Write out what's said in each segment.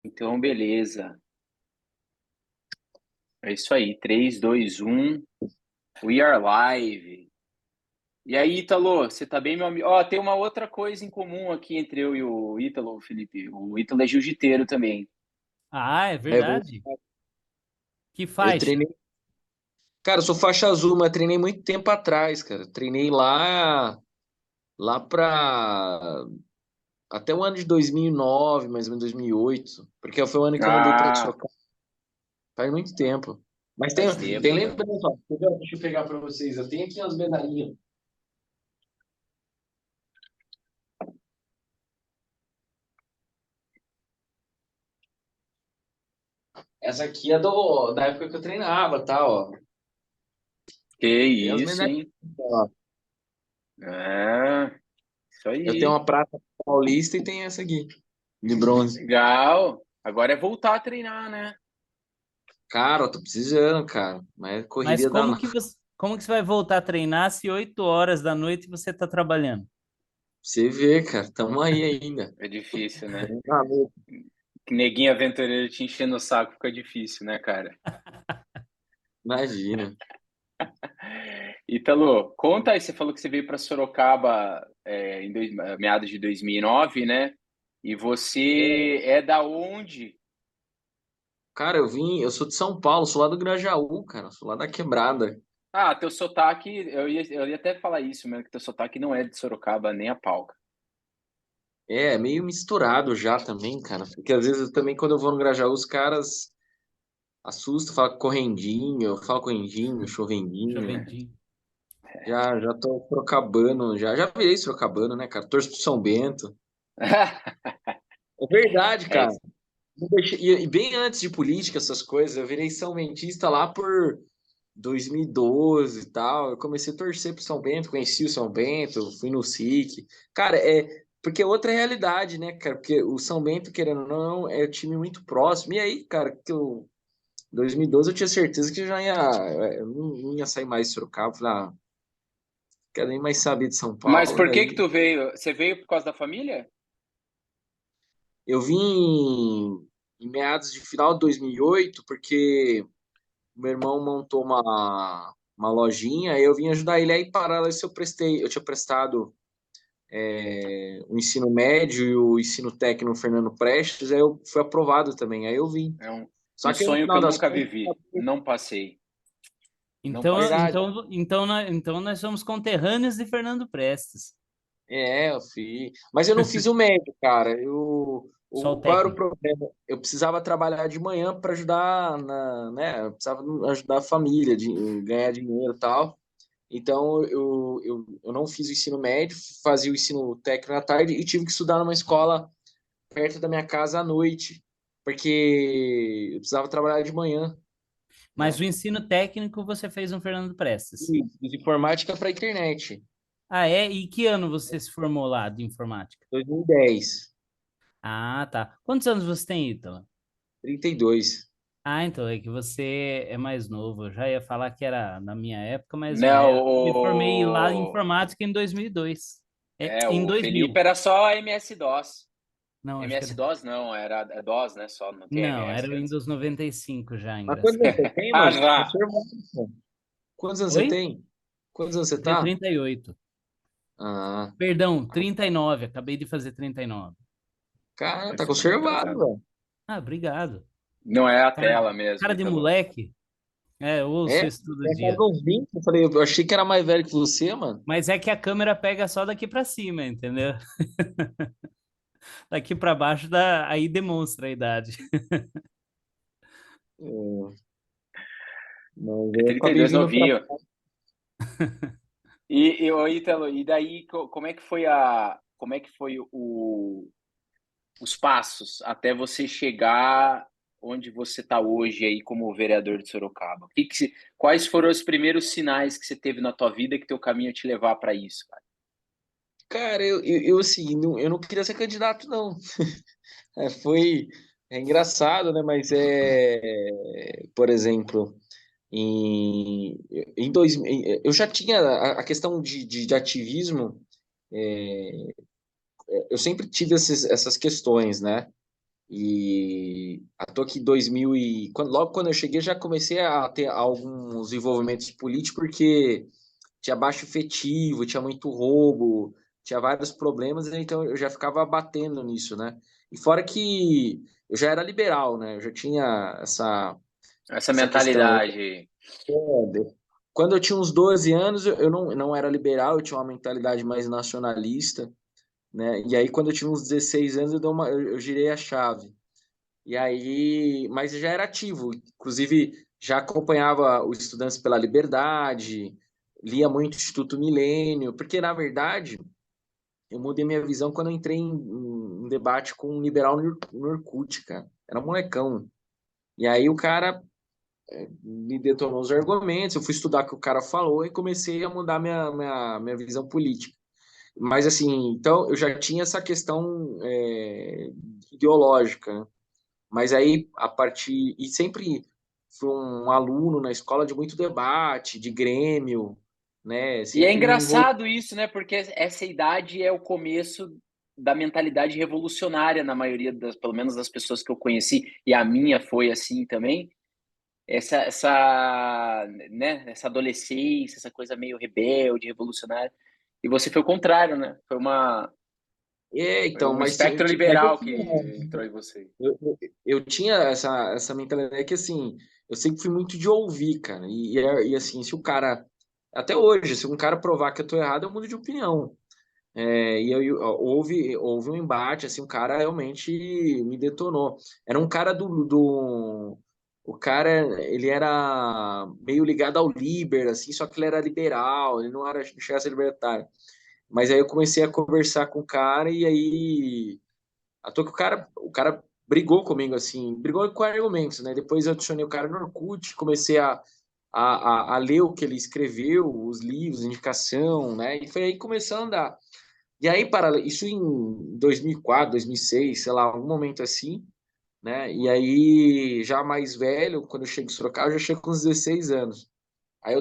Então, beleza. É isso aí. 3, 2, 1. We are live. E aí, Ítalo, você tá bem, meu amigo? Ó, tem uma outra coisa em comum aqui entre eu e o Ítalo, Felipe. O Ítalo é jiu-jiteiro também. Ah, é É, verdade? Que eu faixa? treinei. Cara, eu sou faixa azul, mas treinei muito tempo atrás, cara. Treinei lá pra. Até o ano de 2009, mais ou menos 2008. Porque foi o ano que eu mudei pra Ah, Sorocaba. Faz muito tempo. Mas tem, faz tem tempo, então. lembrança, ó. Entendeu? Deixa eu pegar pra vocês. Eu tenho aqui umas medalhinhas. Essa aqui é da época que eu treinava, tá, ó. Que Tem as isso, medalhinhas, hein? ó. Ah, isso Eu tenho aí. uma prata paulista e tem essa aqui, de bronze. Legal. Agora é voltar a treinar, né? Cara, eu tô precisando, cara. Mas Mas correria danada. como que você vai voltar a treinar se 8 horas da noite você está trabalhando? Você vê, cara, tamo aí ainda. É difícil, né? Ah, meu, Que neguinho aventureiro te enchendo o saco fica difícil, né, cara? imagina. Ítalo, conta aí, você falou que você veio para Sorocaba meados de 2009, né? E você é da onde? Cara, eu sou de São Paulo, sou lá do Grajaú, cara, sou lá da Quebrada. Ah, teu sotaque, eu ia até falar isso mesmo, que teu sotaque não é de Sorocaba nem a pau. É, meio misturado já também, cara. Porque às vezes também quando eu vou no Grajaú, os caras assustam, falam correndinho, eu falo correndinho, chovendinho. Jovendinho. Já tô sorocabano, já virei sorocabano, né, cara? Torço pro São Bento. É verdade, É cara. isso. E bem antes de política, essas coisas, eu virei São Bentista lá por 2012 e tal. Eu comecei a torcer pro São Bento, conheci o São Bento, fui no SIC. Cara, porque é outra realidade, né, cara? Porque o São Bento, querendo ou não, é um time muito próximo. E aí, cara, 2012 eu tinha certeza que eu já ia, eu não ia sair mais de Sorocaba. Falei, ah, não quero nem mais saber de São Mas Paulo. E por que que aí tu veio? Você veio por causa da família? eu vim em meados de final de 2008, porque meu irmão montou uma lojinha, aí eu vim ajudar ele. Aí, paralelo, isso eu tinha prestado o ensino médio e o ensino técnico no Fernando Prestes, aí eu fui aprovado também, aí eu vim. É um Só que aí, no sonho que final eu das nunca contas, vivi. Não passei. Não Então, passei. verdade, então nós somos conterrâneos de Fernando Prestes. eu fiz. Mas eu não fiz o médio, cara. Só o Qual era o técnico. problema? Eu precisava trabalhar de manhã para ajudar né? Eu precisava ajudar a família, ganhar dinheiro e tal. Então, eu não fiz o ensino médio, fazia o ensino técnico à tarde e tive que estudar numa escola perto da minha casa à noite, porque eu precisava trabalhar de manhã, Mas né? o ensino técnico você fez no Fernando Prestes. E fiz informática para internet, Ah, é? E que ano você se formou lá de informática? 2010, Ah, tá. Quantos anos você tem, Ítalo? 32. Ah, então é que você é mais novo. Eu já ia falar que era na minha época, mas não Não, é. Eu me formei lá em informática em 2002. Em o 2000. Felipe era só MS-DOS. Não, acho que era. MS-DOS não, era DOS, né? Só não tem Não, era MS o antes. Windows 95 já, Mas quantos engraçado. anos você tem, Ah, mano? Tá já! conservado, pô. Quantos anos você Oi? tem? Quantos anos você Eu tenho tá? 38. Ah, Perdão, 39. Acabei de fazer 39. cara, É, tá ficou conservado, atrasado. velho. Ah, obrigado. Não é a Cara, tela mesmo, cara de Ítalo. moleque. É, eu ouço É, isso todo tem a cara de dia. uns 20. Eu falei, eu achei que era mais velho que você, mano. Mas é que a câmera pega só daqui pra cima, entendeu? Daqui pra baixo aí demonstra a idade. É, mas É eu acabei 32 vindo pra. novinho. Ô, Ítalo, e daí como é que foi os passos até você chegar onde você está hoje aí como vereador de Sorocaba? Quais foram os primeiros sinais que você teve na tua vida que teu caminho ia te levar para isso, cara? Cara, assim, eu não queria ser candidato, não. É engraçado, né? Mas por exemplo, eu já tinha a questão de ativismo, eu sempre tive essas questões, né? E à toa que 2000 e logo quando eu cheguei já comecei a ter alguns envolvimentos políticos porque tinha baixo efetivo, tinha muito roubo, tinha vários problemas, então eu já ficava batendo nisso, né? E fora que eu já era liberal, né? Eu já tinha Essa essa questão. mentalidade. Quando eu tinha uns 12 anos, eu não era liberal, eu tinha uma mentalidade mais nacionalista, né? E aí, quando eu tinha uns 16 anos, eu girei a chave. E aí, mas eu já era ativo, inclusive já acompanhava os Estudantes pela Liberdade, lia muito Instituto Milênio, porque na verdade eu mudei minha visão quando eu entrei em debate com um liberal no Orkut, cara. Era um molecão. E aí o cara me detonou os argumentos, eu fui estudar o que o cara falou e comecei a mudar minha visão política. Mas assim, então eu já tinha essa questão ideológica, né? Mas aí, a partir. E sempre fui um aluno na escola de muito debate, de grêmio, né? E é Sempre me envolvi. engraçado isso, né? Porque essa idade é o começo da mentalidade revolucionária na maioria das, pelo menos das pessoas que eu conheci, e a minha foi assim também. Né, essa adolescência, essa coisa meio rebelde, revolucionária. E você foi o contrário, né? Foi Então, o mas, espectro mas liberal que entrou em você. eu tinha essa mentalidade que, assim, eu sempre fui muito de ouvir, cara. E assim, se o cara. Até hoje, se um cara provar que eu tô errado, eu mudo de opinião. Houve um embate, assim, o cara realmente me detonou. Era um cara o cara, ele era meio ligado ao Liber, assim, só que ele era liberal, ele não era, não chegava a ser libertário. Mas aí eu comecei a conversar com o cara e aí... A toa que o cara brigou comigo, assim, brigou com argumentos, né? Depois eu adicionei o cara no Orkut, comecei a ler o que ele escreveu, os livros, indicação, né? E foi aí que começou a andar. E aí, para isso em 2004, 2006, sei lá, um momento assim, né? E aí, já mais velho, quando eu chego em Sorocaba, eu já chego com uns 16 anos. Aí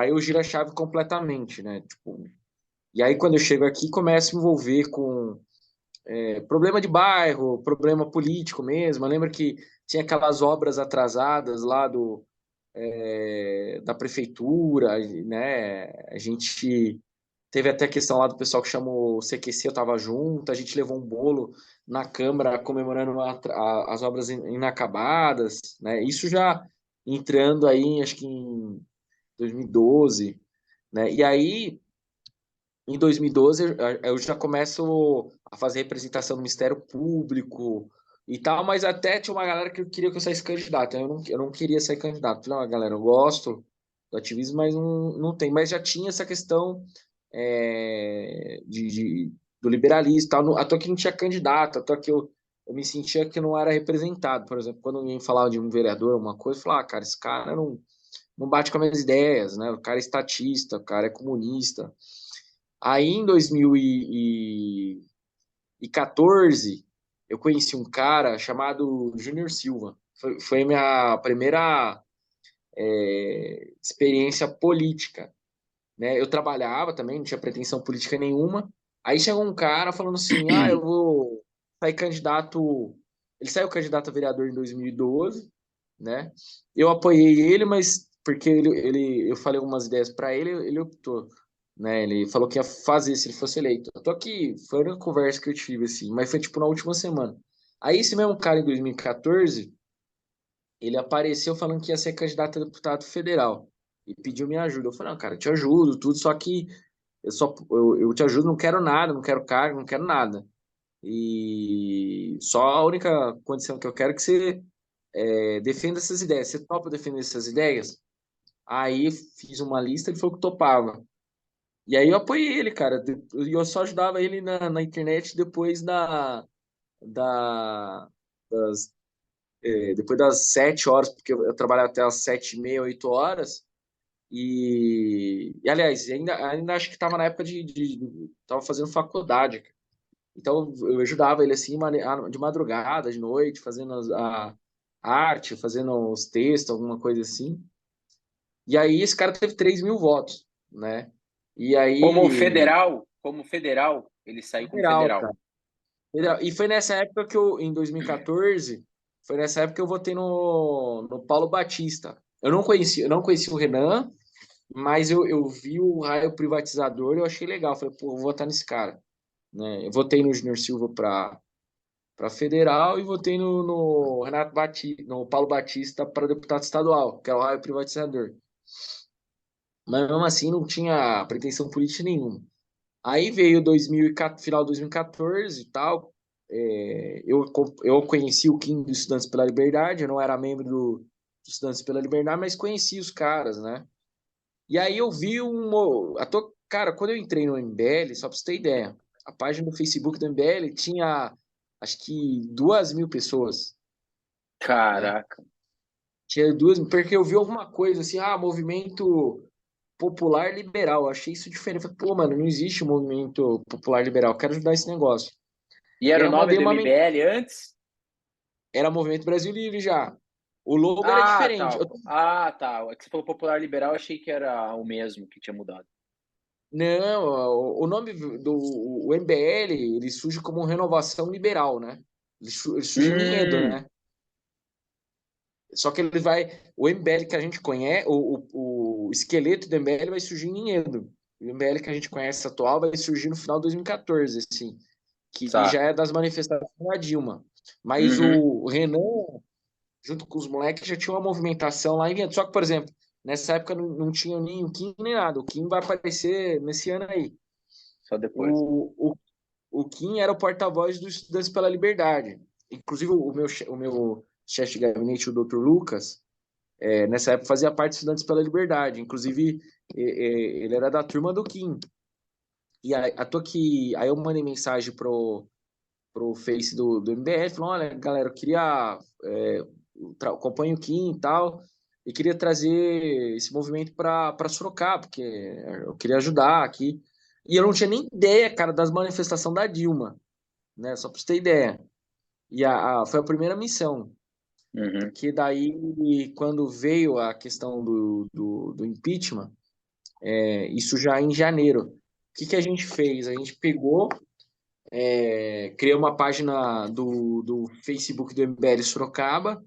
eu giro a chave completamente, né? Tipo, e aí, quando eu chego aqui, começo a me envolver com problema de bairro, problema político mesmo. Eu lembro que tinha aquelas obras atrasadas lá da prefeitura, né? A gente teve até a questão lá do pessoal que chamou o CQC, eu estava junto, a gente levou um bolo na Câmara comemorando as obras inacabadas, né? Isso já entrando aí, acho que em 2012, né? E aí, em 2012, eu já começo a fazer representação no Ministério Público e tal, mas até tinha uma galera que queria que eu saísse candidato. Eu não queria ser candidato. Falei, não, galera, eu gosto do ativismo, mas não tem. Mas já tinha essa questão do liberalismo e tal. Até que não tinha candidato, até que eu me sentia que não era representado. Por exemplo, quando alguém falava de um vereador, uma coisa, eu falava, cara, esse cara não bate com as minhas ideias, né? O cara é estatista, o cara é comunista. Aí em 2014, eu conheci um cara chamado Júnior Silva. Foi minha primeira experiência política, né? Eu trabalhava também, não tinha pretensão política nenhuma. Aí chegou um cara falando assim: ah, eu vou sair candidato. Ele saiu candidato a vereador em 2012, né? Eu apoiei ele, mas porque eu falei algumas ideias para ele, ele optou, né? Ele falou que ia fazer se ele fosse eleito. Eu tô aqui, foi a única conversa que eu tive, assim, mas foi tipo na última semana. Aí esse mesmo cara, em 2014, ele apareceu falando que ia ser candidato a deputado federal e pediu minha ajuda. Eu falei, não, cara, eu te ajudo, tudo, só que eu te ajudo, não quero nada, não quero cargo, não quero nada. E só a única condição que eu quero é que você defenda essas ideias. Você topa defender essas ideias? Aí fiz uma lista, ele falou que topava. E aí eu apoiei ele, cara. E eu só ajudava ele na internet depois da, das, depois das 7 horas, porque eu trabalhava até as 7h30, 8 horas. Aliás, ainda acho que estava na época tava fazendo faculdade. Então eu ajudava ele assim de madrugada, de noite, fazendo a arte, fazendo os textos, alguma coisa assim. E aí esse cara teve 3.000 votos, né? E aí, Como federal, ele saiu como federal, federal. cara. E foi nessa época que em 2014, foi nessa época que eu votei no Paulo Batista. Eu não conheci o Renan, mas eu vi o raio privatizador e eu achei legal. Falei, pô, vou votar nesse cara, né? Eu votei no Junior Silva para federal e votei no Renato Batista, no Paulo Batista para deputado estadual, que é o raio privatizador. Mas mesmo assim não tinha pretensão política nenhuma. Aí veio 2014, final de 2014 e tal. Eu conheci o Kim do Estudantes pela Liberdade, eu não era membro do Estudantes pela Liberdade, mas conheci os caras, né? E aí eu vi cara, quando eu entrei no MBL, só pra você ter ideia, a página do Facebook do MBL tinha acho que 2.000 pessoas, né? Caraca. Tinha duas, porque eu vi alguma coisa assim, movimento popular liberal. Eu achei isso diferente. Eu falei, pô, mano, não existe um movimento popular liberal. Eu quero ajudar esse negócio. E E era aí o eu nome mandei do MBL antes? Era Movimento Brasil Livre já. O logo era Ah, diferente. tá. Ah, tá. É que você falou Popular Liberal, eu achei que era o mesmo que tinha mudado. Não, o nome do o MBL, ele surge como Renovação Liberal, né? Ele surge em Vinhedo, Hum, né? Só que ele vai. O MBL que a gente conhece, o esqueleto do MBL vai surgir em Vinhedo. O MBL que a gente conhece atual vai surgir no final de 2014, assim, que já tá. é das manifestações da Dilma. Mas Uhum. o Renan, junto com os moleques, já tinha uma movimentação lá em Vinhedo. Só que, por exemplo, nessa época não tinha nem o Kim nem nada. O Kim vai aparecer nesse ano aí. Só depois. O Kim era o porta-voz dos Estudantes pela Liberdade. Inclusive, o meu chefe de gabinete, o Dr. Lucas, nessa época fazia parte dos Estudantes pela Liberdade. Inclusive, ele era da turma do Kim. E aí eu mandei mensagem pro Face do MBL, falando, olha, galera, eu queria acompanho o Kim e tal, e queria trazer esse movimento para Sorocaba, porque eu queria ajudar aqui. E eu não tinha nem ideia, cara, das manifestações da Dilma, né? Só para você ter ideia. E foi a primeira missão, Uhum. porque daí, quando veio a questão do impeachment, isso já em janeiro, o que a gente fez? A gente pegou, criou uma página do Facebook do MBL Sorocaba,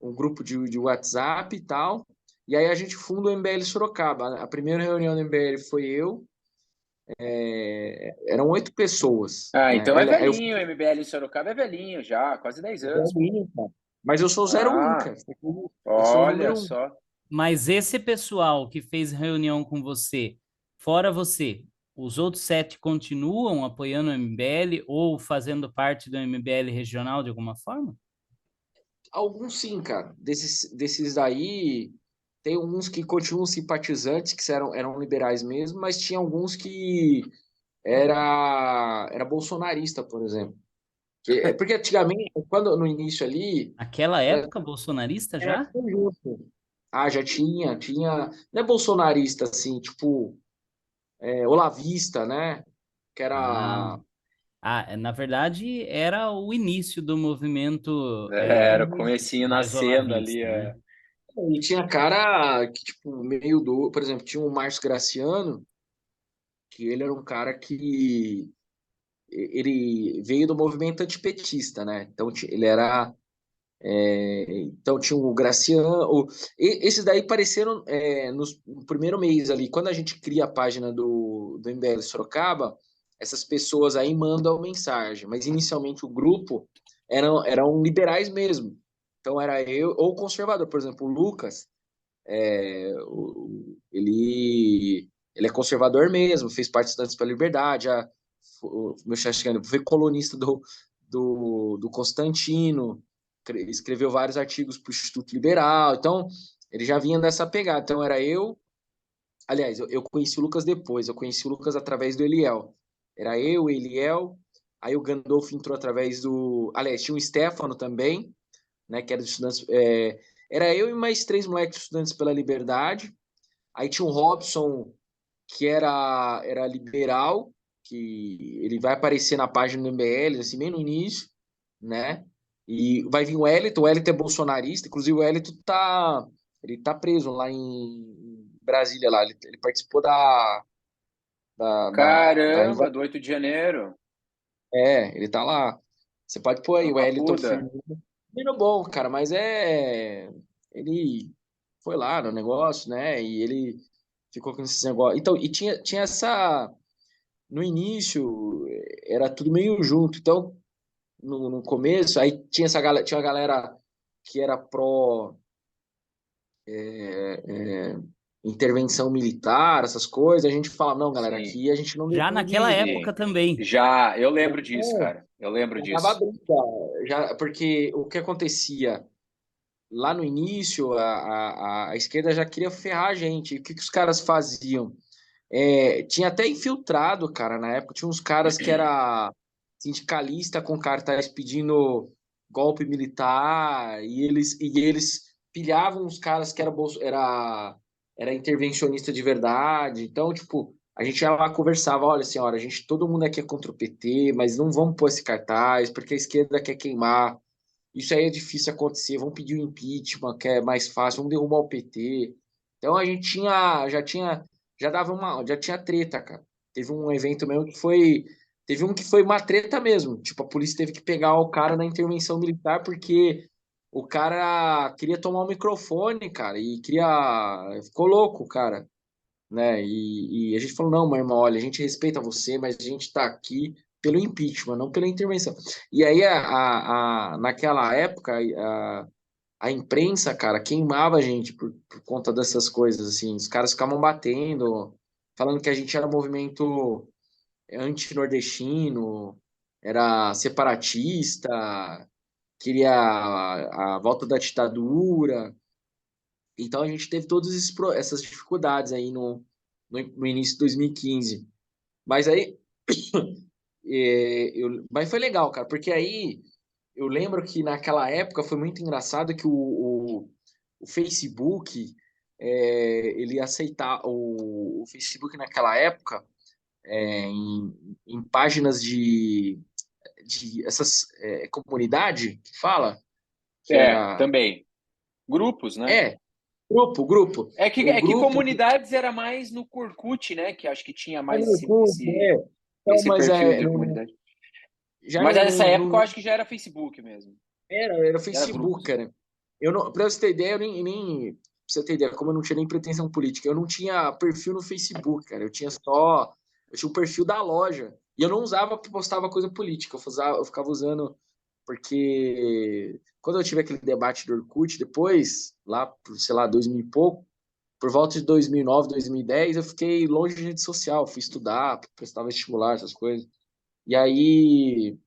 um grupo de WhatsApp e tal, e aí a gente funda o MBL Sorocaba. A primeira reunião do MBL foi eu, eram 8 pessoas, Ah, né? então é Aí eu velhinho, o MBL em Sorocaba é velhinho já, quase 10 anos, pô. Mas eu sou o 01, Ah, cara. Eu sou o olha número 1. só. Mas esse pessoal que fez reunião com você, fora você, os outros 7 continuam apoiando o MBL ou fazendo parte do MBL regional de alguma forma? Alguns sim, cara. Desses daí, tem uns que continuam simpatizantes, que eram liberais mesmo, mas tinha alguns que era bolsonarista, por exemplo. Porque antigamente, quando no início ali, Naquela né, época, bolsonarista já? tudo junto. Já tinha, não é bolsonarista assim, tipo, olavista, né? Que Ah, era. na verdade, era o início do movimento Era o comecinho mais nascendo ali. olavista, né? E tinha cara que, tipo, meio do. Por exemplo, tinha o Márcio Graciano, que ele era um cara que ele veio do movimento antipetista, né? Então ele era. Então tinha o Graciano. Esses daí apareceram no primeiro mês ali. Quando a gente cria a página do MBL Sorocaba, essas pessoas aí mandam mensagem. Mas inicialmente o grupo eram liberais mesmo. Então era eu, ou conservador, por exemplo, o Lucas. Ele é conservador mesmo, fez parte dos Estudantes pela Liberdade, o meu chefe foi colunista do Constantino, escreveu vários artigos para o Instituto Liberal, então ele já vinha dessa pegada. Então era eu, aliás, eu conheci o Lucas depois, eu conheci o Lucas através do Eliel. Era eu, o Eliel, aí o Gandolfo entrou através do. Aliás, tinha o Stefano também, né, que era dos estudantes. Era eu e mais 3 moleques estudantes pela Liberdade. Aí tinha o Robson, que era liberal, que ele vai aparecer na página do MBL, assim, bem no início, né? E vai vir o Wellington é bolsonarista, inclusive o Wellington ele tá preso lá em Brasília, lá. Ele participou da Caramba, invasão. do 8 de janeiro. Ele tá lá. Você pode pôr aí O o Wellington Arruda. Firmino. Firmino bom, cara, mas ele foi lá no negócio, né? E ele ficou com esses negócios. Então, e tinha essa. No início, era tudo meio junto. Então, no começo, aí tinha essa galera, tinha uma galera que era pró é, intervenção militar, essas coisas. A gente fala, não, galera, Sim, aqui a gente não Já naquela defende. época sim. também. Já, eu lembro disso, cara. Eu lembro Já dava disso. briga, já, porque o que acontecia lá no início, a esquerda já queria ferrar a gente. E o que, que os caras faziam? Tinha até infiltrado, cara, na época. Tinha uns caras que era sindicalista com cartaz pedindo golpe militar, e eles pilhavam os caras que era intervencionista de verdade. Então, tipo, a gente ia lá conversava, olha, senhora, todo mundo aqui é contra o PT, mas não vamos pôr esse cartaz, porque a esquerda quer queimar. Isso aí é difícil acontecer. Vamos pedir o impeachment, que é mais fácil. Vamos derrubar o PT. Então a gente já tinha treta, cara. Teve um evento mesmo teve um que foi uma treta mesmo. Tipo, a polícia teve que pegar o cara na intervenção militar porque o cara queria tomar o microfone, cara, ficou louco, cara, né? E a gente falou, não, meu irmão, olha, a gente respeita você, mas a gente tá aqui pelo impeachment, não pela intervenção. E aí, naquela época, a imprensa, cara, queimava a gente por conta dessas coisas, assim. Os caras ficavam batendo, falando que a gente era movimento anti-nordestino, era separatista, queria a volta da ditadura. Então a gente teve todas essas dificuldades aí no início de 2015. Mas aí, mas foi legal, cara, porque aí eu lembro que naquela época foi muito engraçado que o Facebook, ele aceitar o Facebook naquela época, em páginas de essas comunidade que fala, que era. Também. Grupos, né? É, grupo. O É que grupo comunidades era mais no Orkut, né? Que acho que tinha é mais no YouTube, Então, esse mas perfil de comunidade. já Mas não, nessa não, época eu não- acho que já era Facebook mesmo. era Era Facebook, grupos. cara. Eu não, pra você ter ideia, eu nem pra você ter ideia, como eu não tinha nem pretensão política, eu não tinha perfil no Facebook, cara. Eu tinha o perfil da loja. E eu não usava porque postava coisa política. Eu ficava usando porque quando eu tive aquele debate do Orkut, depois, lá por, sei lá, 2000 e pouco, por volta de 2009, 2010, eu fiquei longe de rede social, fui estudar, prestar vestibular, essas coisas. E aí,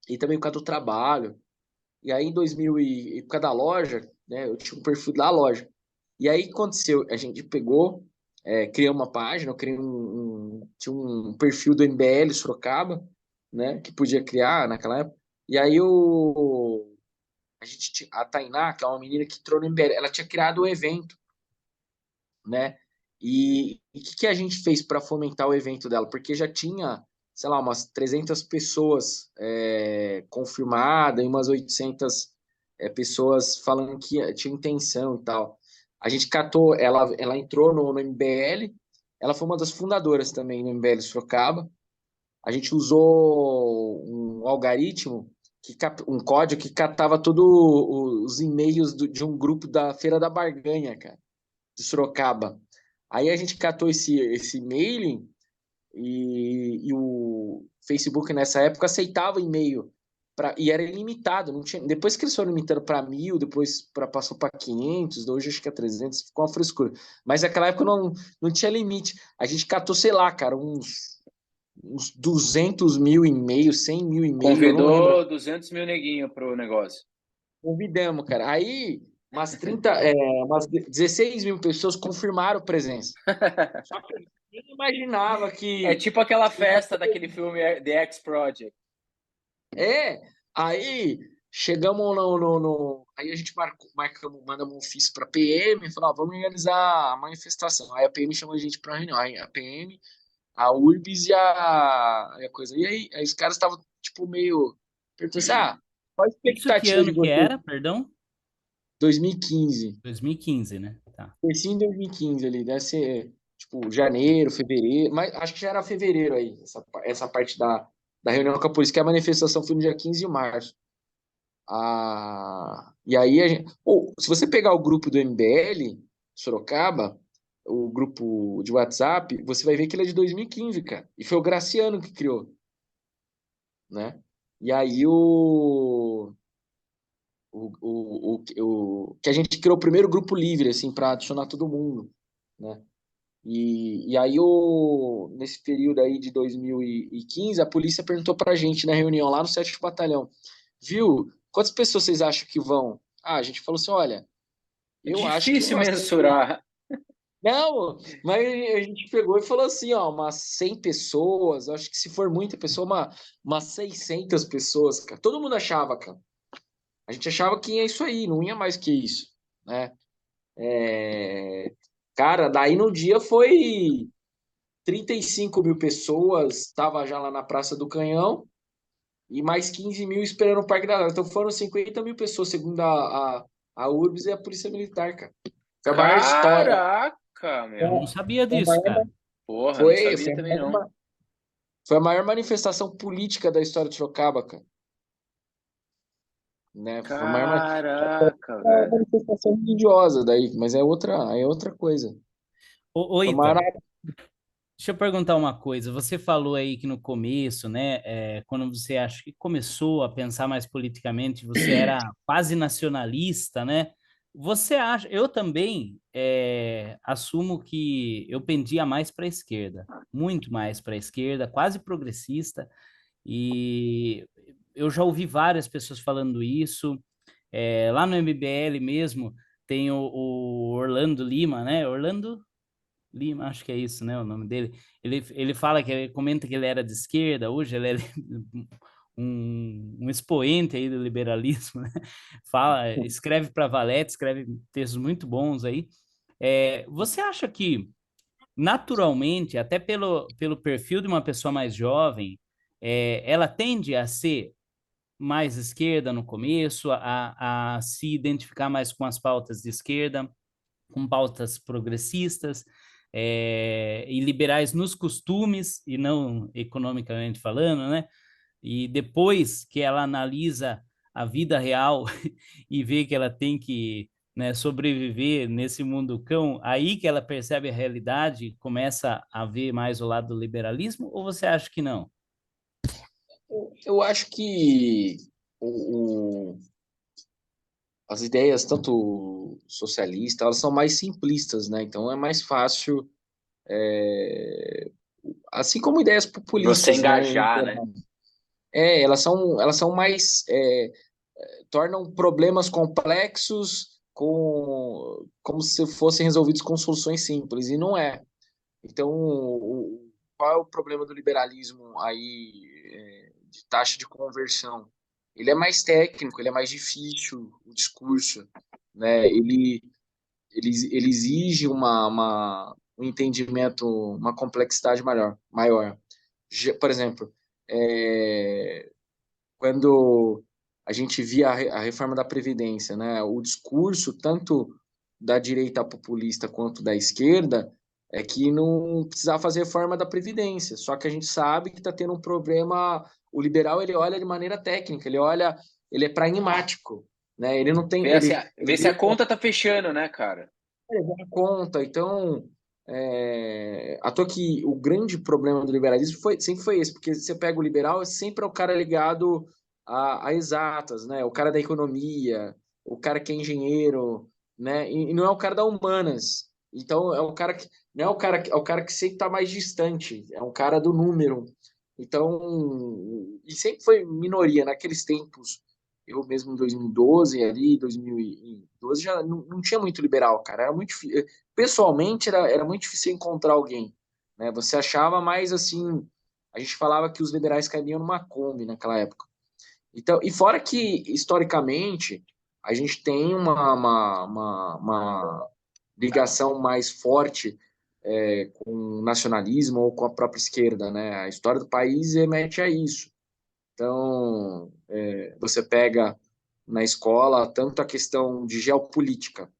e também por causa do trabalho. E aí, em 2000 e por causa da loja, né, eu tinha um perfil da loja. E aí, o que aconteceu? A gente pegou, criou uma página, eu criei tinha um perfil do MBL Sorocaba, né, que podia criar naquela época. E aí, a Tainá, que é uma menina que entrou no MBL, ela tinha criado o evento, né? E o que a gente fez para fomentar o evento dela? Porque já tinha, sei lá, umas 300 pessoas confirmadas e umas 800 pessoas falando que tinha intenção e tal. A gente catou, ela entrou no MBL, ela foi uma das fundadoras também no MBL Sorocaba. A gente usou um algoritmo, um código que catava todos os e-mails de um grupo da Feira da Barganha, cara, de Sorocaba. Aí a gente catou esse mailing e o Facebook nessa época aceitava e-mail e era ilimitado. Não tinha, depois que eles foram limitando para 1.000, depois passou para 500, hoje acho que é 300, ficou uma frescura. Mas naquela época não tinha limite. A gente catou, sei lá, cara, uns 200 mil e-mails, 100 mil e-mails, eu não lembro. Convidou 200 mil neguinho pro negócio. Convidamos, cara. Aí umas 16 mil pessoas confirmaram presença. Só que eu nem imaginava É que. tipo aquela festa daquele filme The X Project. É, aí chegamos aí a gente marcamos, mandamos um ofício para a PM, falou, ó, vamos organizar a manifestação. Aí a PM chamou a gente para reunião. Aí a PM, a URBS e a coisa. E aí os caras estavam, tipo, meio perguntando assim, qual a Isso que expectativa de ano que vocês? era, perdão? 2015. 2015, né? Tá. Comecinho de 2015 ali, deve ser tipo janeiro, fevereiro, mas acho que já era fevereiro aí, essa parte da reunião com a polícia, que a manifestação foi no dia 15 de março. E aí, se você pegar o grupo do MBL, Sorocaba, o grupo de WhatsApp, você vai ver que ele é de 2015, cara. E foi o Graciano que criou, né? E aí que a gente criou o primeiro grupo livre, assim, para adicionar todo mundo, né? E aí, nesse período aí de 2015, a polícia perguntou pra gente na reunião lá no 7º Batalhão, viu? Quantas pessoas vocês acham que vão? A gente falou assim, olha, É eu acho que difícil umas 100. mensurar. Não, mas a gente pegou e falou assim, ó, umas 100 pessoas, acho que se for muita pessoa, umas 600 pessoas, cara. Todo mundo achava, cara. A gente achava que ia isso aí, não ia mais que isso, né? Cara, daí no dia foi 35 mil pessoas, estava já lá na Praça do Canhão, e mais 15 mil esperando o Parque da Lama. Então foram 50 mil pessoas, segundo a URBS e a Polícia Militar, cara. Foi a maior história. Caraca, Eu não meu. sabia Foi a disso, maior, cara. Porra, não foi, sabia foi a também não. maior, foi a maior manifestação política da história de Sorocaba, cara. Né? Foi a Caraca, maior velho. manifestação religiosa daí, mas é outra coisa. Ô, Foi a maior. Ítalo, deixa eu perguntar uma coisa. Você falou aí que no começo, né, quando você acha que começou a pensar mais politicamente, você era quase nacionalista, né? Você acha? Eu também assumo que eu pendia mais para a esquerda, muito mais para a esquerda, quase progressista. E eu já ouvi várias pessoas falando isso. Lá no MBL mesmo tem o Orlando Lima, né? Orlando Lima, acho que é isso, né, o nome dele. Ele fala que ele comenta que ele era de esquerda, hoje ele é um expoente aí do liberalismo, né? Fala, escreve para Valete, escreve textos muito bons aí. Você acha que naturalmente, até pelo perfil de uma pessoa mais jovem, ela tende a ser mais esquerda no começo, a se identificar mais com as pautas de esquerda, com pautas progressistas e liberais nos costumes e não economicamente falando, né? E depois que ela analisa a vida real e vê que ela tem que, né, sobreviver nesse mundo cão, aí que ela percebe a realidade, começa a ver mais o lado do liberalismo, ou você acha que não? Eu acho que as ideias, tanto socialistas, elas são mais simplistas, né? Então é mais fácil, assim como ideias De você populistas, né? engajar, né? Elas são mais, tornam problemas complexos como se fossem resolvidos com soluções simples, e não é. Então, qual é o problema do liberalismo aí, de taxa de conversão? Ele é mais técnico, ele é mais difícil, o discurso, né? Ele exige um entendimento, uma complexidade maior. Por exemplo, é, quando a gente via a reforma da Previdência, né? O discurso, tanto da direita populista quanto da esquerda, é que não precisava fazer reforma da Previdência. Só que a gente sabe que está tendo um problema. O liberal ele olha de maneira técnica, ele é pragmático, né? Ele não tem, Vê se a conta tá fechando, né, cara? levar em conta. Então, à toa que o grande problema do liberalismo sempre foi esse, porque você pega o liberal, sempre é o cara ligado a exatas, né? O cara da economia, o cara que é engenheiro, né? E não é o cara da humanas. Então, é o cara que não é o cara, é o cara que sempre está mais distante, é um cara do número. Então, e sempre foi minoria naqueles tempos. Eu mesmo em 2012, ali, 2012, já não tinha muito liberal, cara. Era muito difícil. Pessoalmente, era muito difícil encontrar alguém, né? Você achava mais assim. A gente falava que os liberais caíam numa Kombi naquela época. Então, e fora que, historicamente, a gente tem uma ligação mais forte com o nacionalismo ou com a própria esquerda, né? A história do país remete a isso. Então, você pega na escola tanto a questão de geopolítica.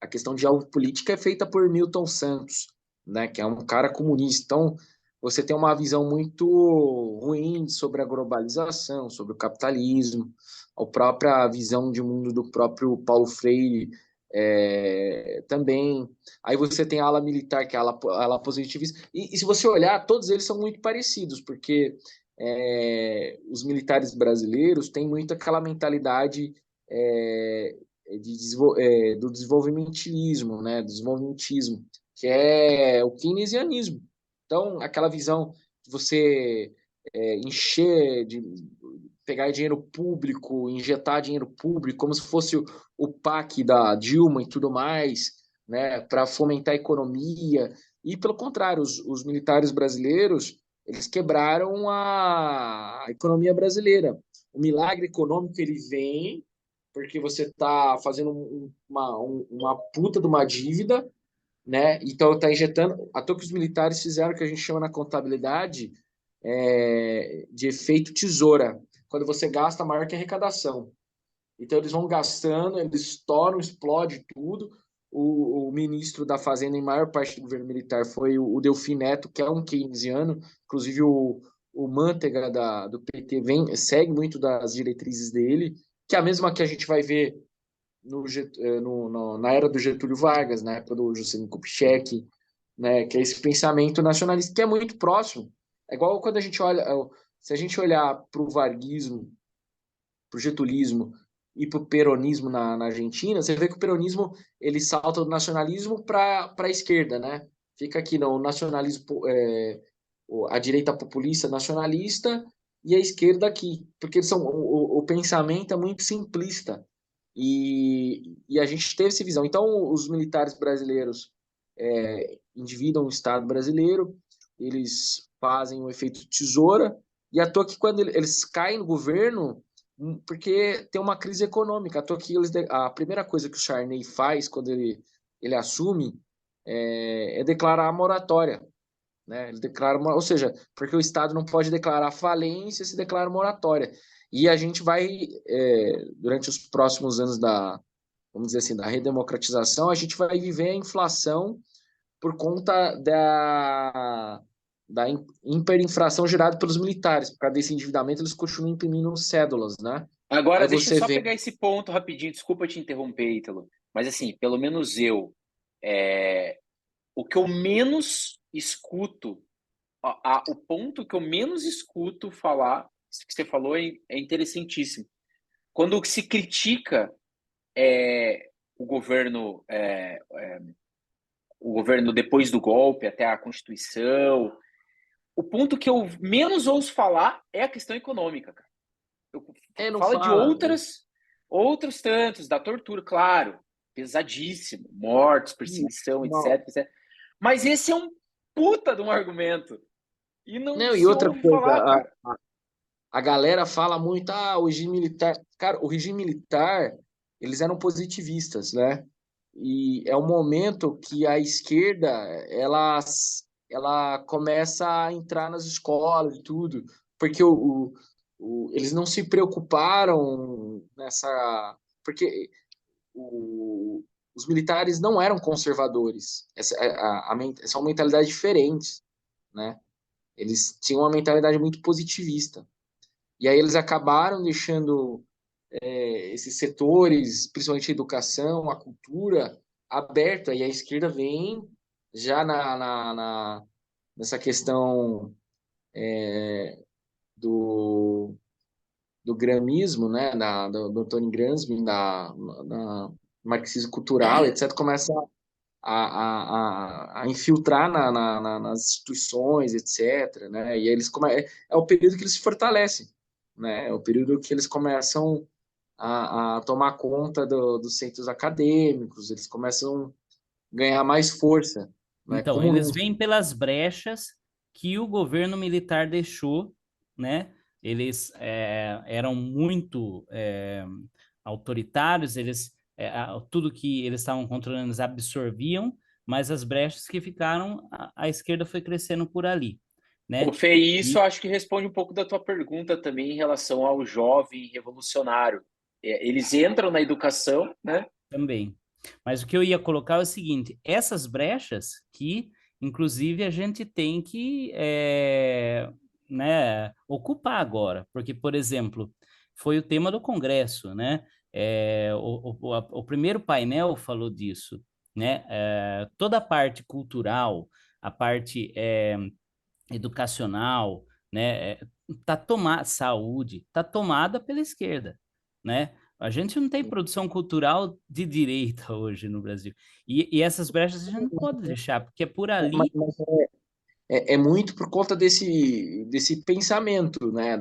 A questão de geopolítica é feita por Milton Santos, né, que é um cara comunista. Então, você tem uma visão muito ruim sobre a globalização, sobre o capitalismo, a própria visão de mundo do próprio Paulo Freire também. Aí você tem a ala militar, que é a ala positivista. E se você olhar, todos eles são muito parecidos, porque os militares brasileiros têm muito aquela mentalidade do desenvolvimentismo, né? Do desenvolvimentismo, que é o keynesianismo. Então, aquela visão de você encher, de pegar dinheiro público, injetar dinheiro público, como se fosse o PAC da Dilma e tudo mais, né, para fomentar a economia. E, pelo contrário, os militares brasileiros, eles quebraram a economia brasileira. O milagre econômico, ele vem porque você está fazendo uma puta de uma dívida, né? Então está injetando. À toa que os militares fizeram o que a gente chama na contabilidade de efeito tesoura, quando você gasta maior que a arrecadação. Então eles vão gastando, eles estouram, explode tudo. O ministro da Fazenda, em maior parte do governo militar, foi o Delfim Neto, que é um keynesiano. Inclusive o Manteiga do PT segue muito das diretrizes dele, que é a mesma que a gente vai ver na era do Getúlio Vargas, na época do Juscelino Kubitschek, né, que é esse pensamento nacionalista que é muito próximo. É igual quando a gente olha, se a gente olhar para o varguismo, para o getulismo e para o peronismo na Argentina, você vê que o peronismo ele salta do nacionalismo para a esquerda, né? Fica aqui no nacionalismo, a direita populista nacionalista e a esquerda aqui, porque o pensamento é muito simplista. E a gente teve essa visão. Então, os militares brasileiros endividam o Estado brasileiro, eles fazem o efeito tesoura, e à toa que quando eles caem no governo, porque tem uma crise econômica, à toa que a primeira coisa que o Sarney faz quando ele assume declarar a moratória. Né? Ele declara ou seja, porque o Estado não pode declarar falência se declara moratória. E a gente vai, durante os próximos anos vamos dizer assim, da redemocratização, a gente vai viver a inflação por conta da hiperinflação gerada pelos militares. Por causa desse endividamento, eles continuam imprimindo cédulas, né? Agora, Aí deixa eu você só vê... pegar esse ponto rapidinho, desculpa te interromper, Ítalo, mas assim, pelo menos o que eu menos escuto, o ponto que eu menos escuto falar, isso que você falou é interessantíssimo. Quando se critica o governo, o governo depois do golpe, até a Constituição, o ponto que eu menos ouço falar é a questão econômica, cara. não Fala de fala. outros tantos, da tortura, claro, pesadíssimo, mortes, perseguição, Não, etc. Mas esse é um puta de um argumento. E não não, e se outra ouve coisa, falar, cara. a galera fala muito, o regime militar. Cara, o regime militar, eles eram positivistas, né? E é um momento que a esquerda, ela começa a entrar nas escolas e tudo, porque eles não se preocuparam nessa. Porque os militares não eram conservadores. São mentalidades diferentes, né? Eles tinham uma mentalidade muito positivista. E aí eles acabaram deixando esses setores, principalmente a educação, a cultura, aberta. E a esquerda vem já nessa questão do, do gramismo, né, do Tony Gramsci, da marxismo cultural, etc., começa a infiltrar nas instituições, etc., né, e eles é o período que eles se fortalecem, né, é o período que eles começam a tomar conta dos centros acadêmicos, eles começam a ganhar mais força, né, Então, como eles vêm pelas brechas que o governo militar deixou, né? Eles eram muito autoritários, tudo que eles estavam controlando eles absorviam, mas as brechas que ficaram, a esquerda foi crescendo por ali, Ô, né? Fê, isso E eu acho que responde um pouco da tua pergunta também em relação ao jovem revolucionário. Eles entram na educação, né? também. Mas o que eu ia colocar é o seguinte: essas brechas que inclusive, a gente tem que né, ocupar agora, porque, por exemplo, foi o tema do Congresso, né? O primeiro painel falou disso, né? Toda a parte cultural, a parte educacional, né? Tá tomada, saúde, tá tomada pela esquerda, né? A gente não tem produção cultural de direita hoje no Brasil. E essas brechas a gente não pode deixar, porque é por ali. Mas é muito por conta desse pensamento, né?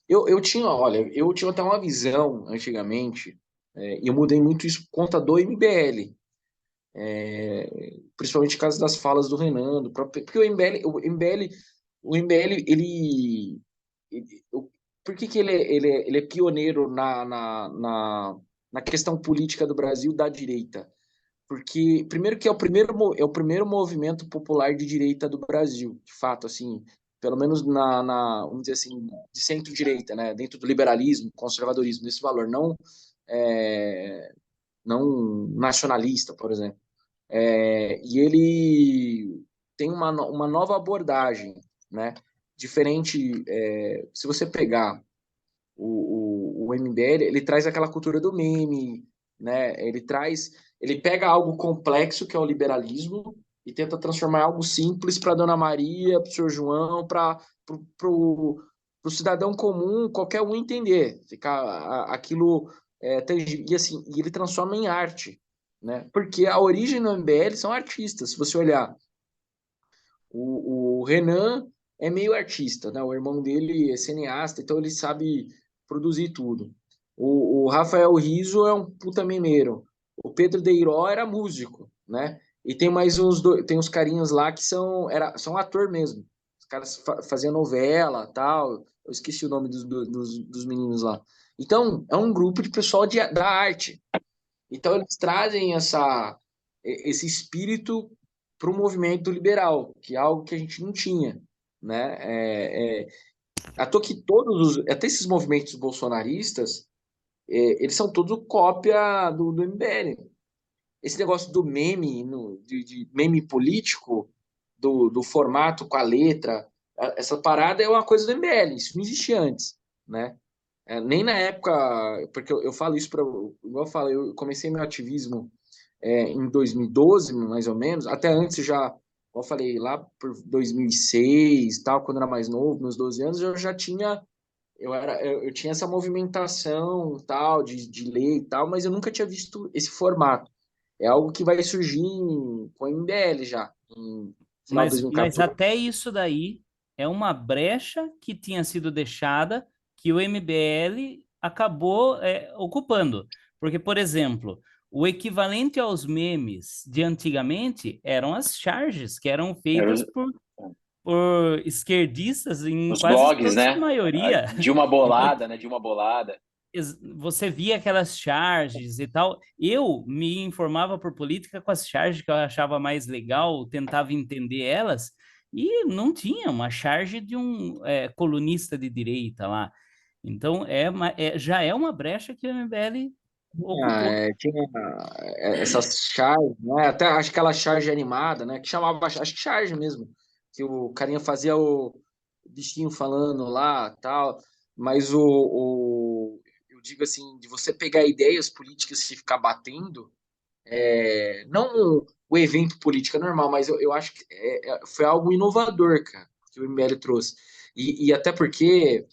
Eu tinha, olha, eu tinha até uma visão antigamente, e eu mudei muito isso por conta do MBL, principalmente por causa das falas do Renan, porque o MBL por que que ele é pioneiro na questão política do Brasil da direita? Porque, primeiro que é o primeiro movimento popular de direita do Brasil, de fato, assim, pelo menos vamos dizer assim, de centro-direita, né, dentro do liberalismo, conservadorismo, desse valor, é, não nacionalista, por exemplo. E ele tem uma nova abordagem, né, diferente, se você pegar o MBL, ele traz aquela cultura do meme, né? Ele pega algo complexo que é o liberalismo e tenta transformar em algo simples para Dona Maria, para o senhor João, para o cidadão comum, qualquer um entender. Aquilo e assim, e ele transforma em arte, né? Porque a origem do MBL são artistas. Se você olhar, o Renan é meio artista, né? O irmão dele é cineasta, então ele sabe produzir tudo. O Rafael Rizzo é um puta memeiro. O Pedro Deiró era músico, né? E tem mais tem uns carinhas lá que são ator mesmo. Os caras faziam novela, tal. Eu esqueci o nome dos meninos lá. Então, é um grupo de pessoal da arte. Então, eles trazem esse espírito para o movimento liberal, que é algo que a gente não tinha, né? À toa que até esses movimentos bolsonaristas, eles são todos cópia do MBL. Esse negócio do meme, de meme político, do formato com a letra, essa parada é uma coisa do MBL, isso não existia antes, né? Nem na época, porque eu falo isso para, igual eu falo, eu comecei meu ativismo em 2012, mais ou menos, até antes já, como eu falei, lá por 2006, tal, quando eu era mais novo, meus 12 anos, eu já tinha, eu tinha essa movimentação, tal, de lei e tal, mas eu nunca tinha visto esse formato. É algo que vai surgir com o MBL já, em final de Mas 2014. até isso daí é uma brecha que tinha sido deixada que o MBL acabou ocupando. Porque, por exemplo, o equivalente aos memes de antigamente eram as charges que eram Eram feitas por esquerdistas em os quase blogs, toda a sua né? maioria. De uma Então, bolada, né? De uma bolada. você via aquelas charges e tal. Eu me informava por política com as charges que eu achava mais legal, tentava entender elas, e não tinha uma charge de um colunista de direita lá. Então, já é uma brecha que o MBL ocupou. Tinha essas charges, né? Até acho que aquela charge animada, né? Que chamava, acho que charge mesmo, que o carinha fazia o bichinho falando lá, tal. Mas eu digo assim, de você pegar ideias políticas e ficar batendo, não o evento político é normal, mas eu acho que foi algo inovador, cara, que o MBL trouxe. E até porque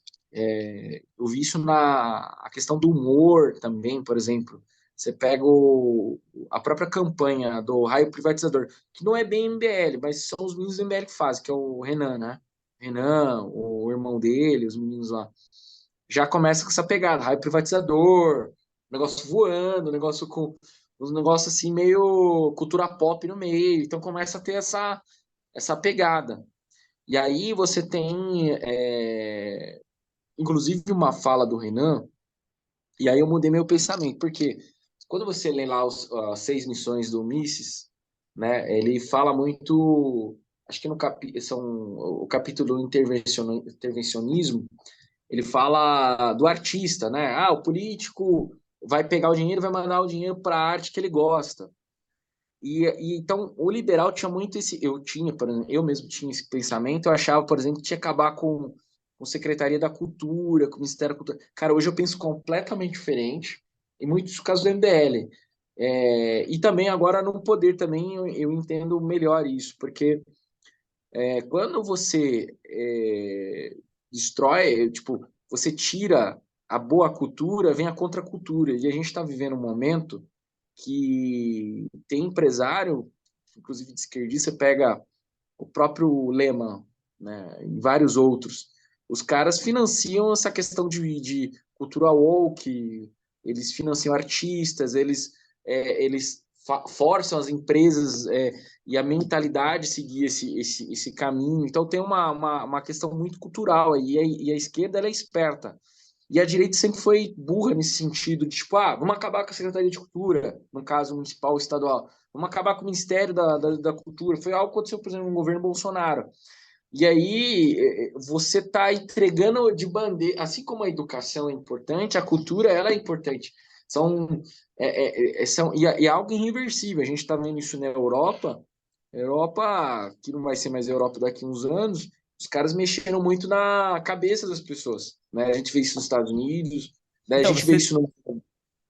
eu vi isso na a questão do humor também, por exemplo. Você pega a própria campanha do Raio Privatizador, que não é bem MBL, mas são os meninos do MBL que fazem, que é o Renan, né? Renan, o irmão dele, os meninos lá. Já começa com essa pegada, raio privatizador, negócio voando, negócio com uns negócios assim meio cultura pop no meio. Então começa a ter essa pegada. E aí você tem, inclusive, uma fala do Renan, e aí eu mudei meu pensamento, porque quando você lê lá as 6 missões do Mises, né, ele fala muito, acho que o capítulo intervencionismo, ele fala do artista, né? O político vai pegar o dinheiro, vai mandar o dinheiro para a arte que ele gosta. Então, o liberal tinha muito esse... Eu mesmo tinha esse pensamento, eu achava, por exemplo, que tinha que acabar com Secretaria da Cultura, com o Ministério da Cultura. Cara, hoje eu penso completamente diferente, em muitos casos do MBL. E também agora no poder também eu entendo melhor isso, porque quando você destrói, tipo, você tira a boa cultura, vem a contracultura. E a gente está vivendo um momento que tem empresário, inclusive de esquerdista, pega o próprio Lehman, né, e vários outros. Os caras financiam essa questão de cultura woke, eles financiam artistas, eles forçam as empresas e a mentalidade seguir esse caminho. Então tem uma questão muito cultural aí, e a esquerda ela é esperta. E a direita sempre foi burra nesse sentido, de tipo, vamos acabar com a Secretaria de Cultura, no caso municipal ou estadual, vamos acabar com o Ministério da Cultura. Foi algo que aconteceu, por exemplo, no governo Bolsonaro. E aí você está entregando de bandeira, assim como a educação é importante, a cultura ela é importante. E é algo irreversível. A gente está vendo isso na Europa. Europa, que não vai ser mais Europa daqui a uns anos, os caras mexeram muito na cabeça das pessoas, né? A gente vê isso nos Estados Unidos, né? A Então, gente vê isso no...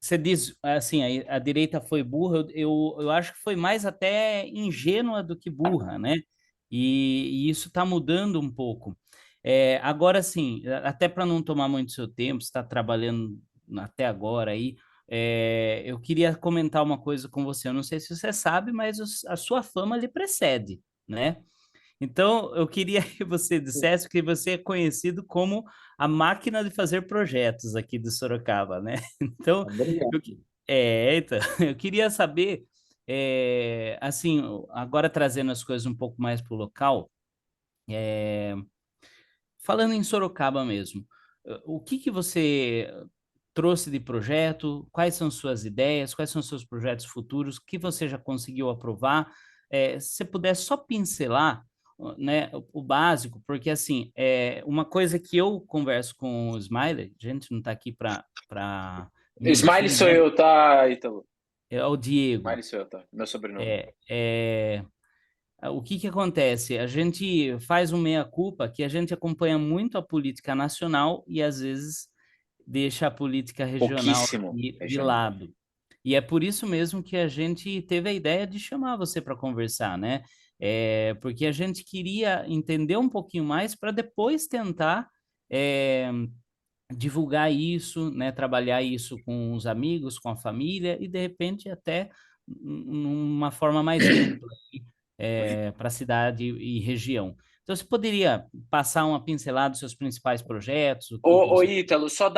você diz assim, a direita foi burra, eu acho que foi mais até ingênua do que burra, né? E isso está mudando um pouco. Agora, sim, até para não tomar muito seu tempo, você está trabalhando até agora aí, eu queria comentar uma coisa com você. Eu não sei se você sabe, mas a sua fama lhe precede, né? Então, eu queria que você dissesse que você é conhecido como a máquina de fazer projetos aqui de Sorocaba, né? Então, Obrigado. eu, então, eu queria saber, assim, agora trazendo as coisas um pouco mais para o local, falando em Sorocaba mesmo, o que que você trouxe de projeto? Quais são suas ideias? Quais são seus projetos futuros? O que você já conseguiu aprovar? Se você puder só pincelar, né, o básico, porque assim, uma coisa que eu converso com o Smiley, a gente não está aqui para Smiley mentir, sou né? eu, tá, Ítalo? É o Diego. Smiley sou eu, tá? Meu sobrenome. É, é, o que que acontece? A gente faz um meia-culpa que a gente acompanha muito a política nacional e às vezes deixa a política regional Pouquíssimo de regional. lado. E é por isso mesmo que a gente teve a ideia de chamar você para conversar, né? Porque a gente queria entender um pouquinho mais para depois tentar é, divulgar isso, né? Trabalhar isso com os amigos, com a família e de repente até numa forma mais ampla para a cidade e região. Então, você poderia passar uma pincelada dos seus principais projetos, o que que Ô, você... Ítalo, só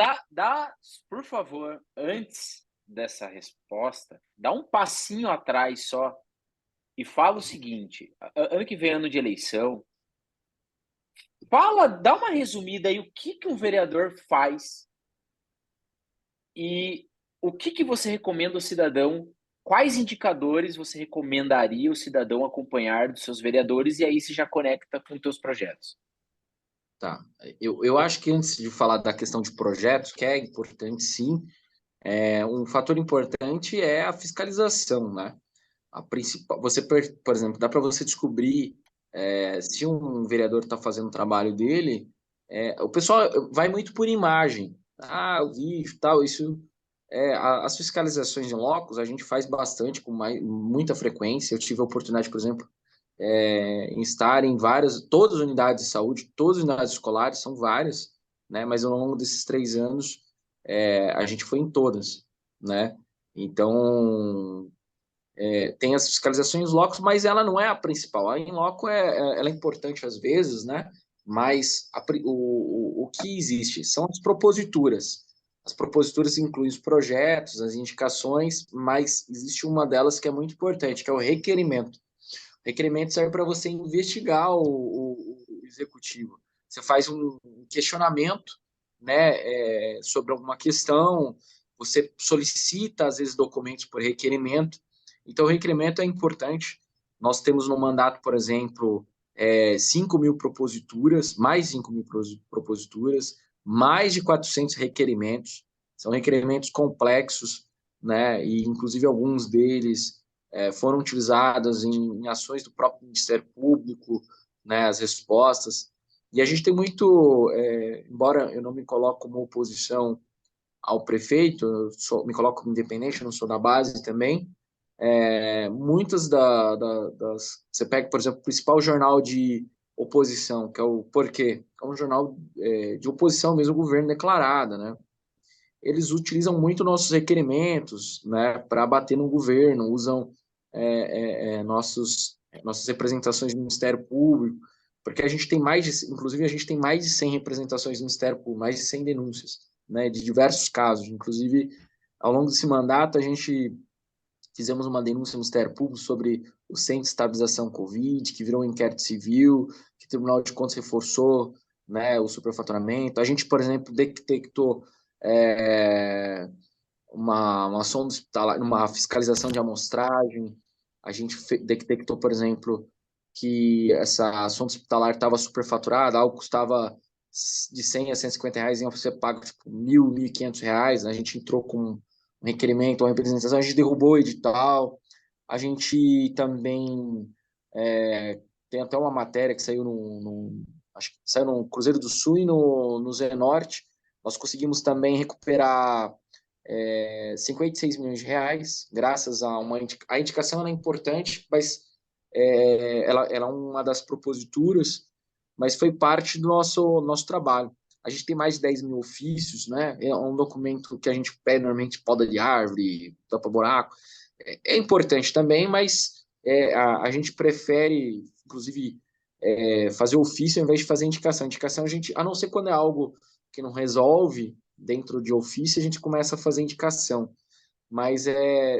por favor, antes dessa resposta, dá um passinho atrás só e fala o seguinte: ano que vem, ano de eleição, dá uma resumida aí o que que um vereador faz e o que que você recomenda ao cidadão, quais indicadores você recomendaria o cidadão acompanhar dos seus vereadores, e aí se já conecta com os teus projetos. Tá. Eu acho que antes de falar da questão de projetos, que é importante sim, um fator importante é a fiscalização, né? A principal, por exemplo, dá para você descobrir se um vereador está fazendo o trabalho dele, o pessoal vai muito por imagem. Eu vi tal, isso. As fiscalizações em locos a gente faz bastante, com muita frequência. Eu tive a oportunidade, por exemplo, em estar em todas as unidades de saúde, todas as unidades escolares, são várias, né? Mas ao longo desses 3 anos, a gente foi em todas, né? Então, tem as fiscalizações locos, mas ela não é a principal. A in loco ela é importante às vezes, né? Mas o que existe são as proposituras. As proposituras incluem os projetos, as indicações, mas existe uma delas que é muito importante, que é o requerimento. O requerimento serve para você investigar o executivo. Você faz um questionamento, né, sobre alguma questão, você solicita, às vezes, documentos por requerimento. Então, o requerimento é importante. Nós temos no mandato, por exemplo, 5.000 proposituras, mais 5.000 proposituras, mais de 400 requerimentos. São requerimentos complexos, né? E, inclusive, alguns deles foram utilizadas em ações do próprio Ministério Público, né, as respostas. E a gente tem muito, embora eu não me coloque como oposição ao prefeito, me coloco como independente, não sou da base também, muitas das... Você pega, por exemplo, o principal jornal de oposição, que é o Porquê, é um jornal de oposição mesmo ao governo declarada, né? Eles utilizam muito nossos requerimentos, né, para bater no governo, usam nossas representações do Ministério Público, porque a gente tem inclusive a gente tem mais de 100 representações do Ministério Público, mais de 100 denúncias, né, de diversos casos. Inclusive, ao longo desse mandato, a gente fizemos uma denúncia no Ministério Público sobre o Centro de Estabilização Covid, que virou um inquérito civil, que o Tribunal de Contas reforçou, né, o superfaturamento. A gente, por exemplo, detectou uma sonda hospitalar, uma fiscalização de amostragem. A gente detectou, por exemplo, que essa sonda hospitalar estava superfaturada, algo custava de 100 a 150 reais, ia ser pago tipo, 1.000, 1.500 reais. A gente entrou com um requerimento, uma representação, a gente derrubou o edital. A gente também tem até uma matéria que saiu acho que saiu no Cruzeiro do Sul e no Zenorte. Nós conseguimos também recuperar 56 milhões de reais, graças a a indicação é importante, mas ela é uma das proposituras, mas foi parte do nosso trabalho. A gente tem mais de 10 mil ofícios, né? É um documento que a gente pede normalmente poda de árvore, tapa buraco. É importante também, mas a gente prefere, inclusive, fazer ofício ao invés de fazer indicação. Indicação, a não ser quando é algo que não resolve dentro de ofício, a gente começa a fazer indicação. Mas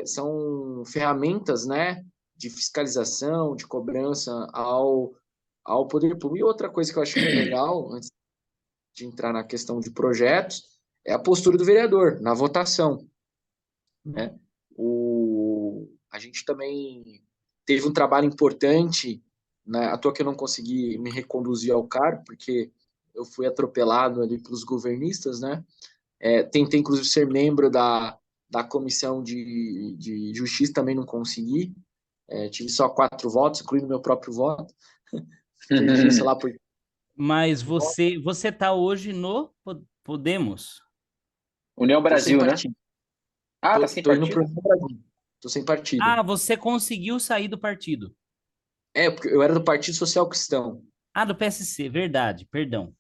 são ferramentas, né, de fiscalização, de cobrança ao poder público. E outra coisa que eu acho legal, antes de entrar na questão de projetos, é a postura do vereador na votação, né? A gente também teve um trabalho importante, né? À toa que eu não consegui me reconduzir ao cargo, porque eu fui atropelado ali pelos governistas, né? Tentei, inclusive, ser membro da comissão de justiça, também não consegui. Tive só 4 votos, incluindo meu próprio voto. Perdi, sei lá, por Mas você tá hoje no Podemos? União Tô sem Brasil, né? partido. Ah, tá sem Tô indo pro partido? União Brasil. Tô sem partido. Ah, você conseguiu sair do partido. Porque eu era do Partido Social Cristão. Ah, do PSC, verdade, perdão.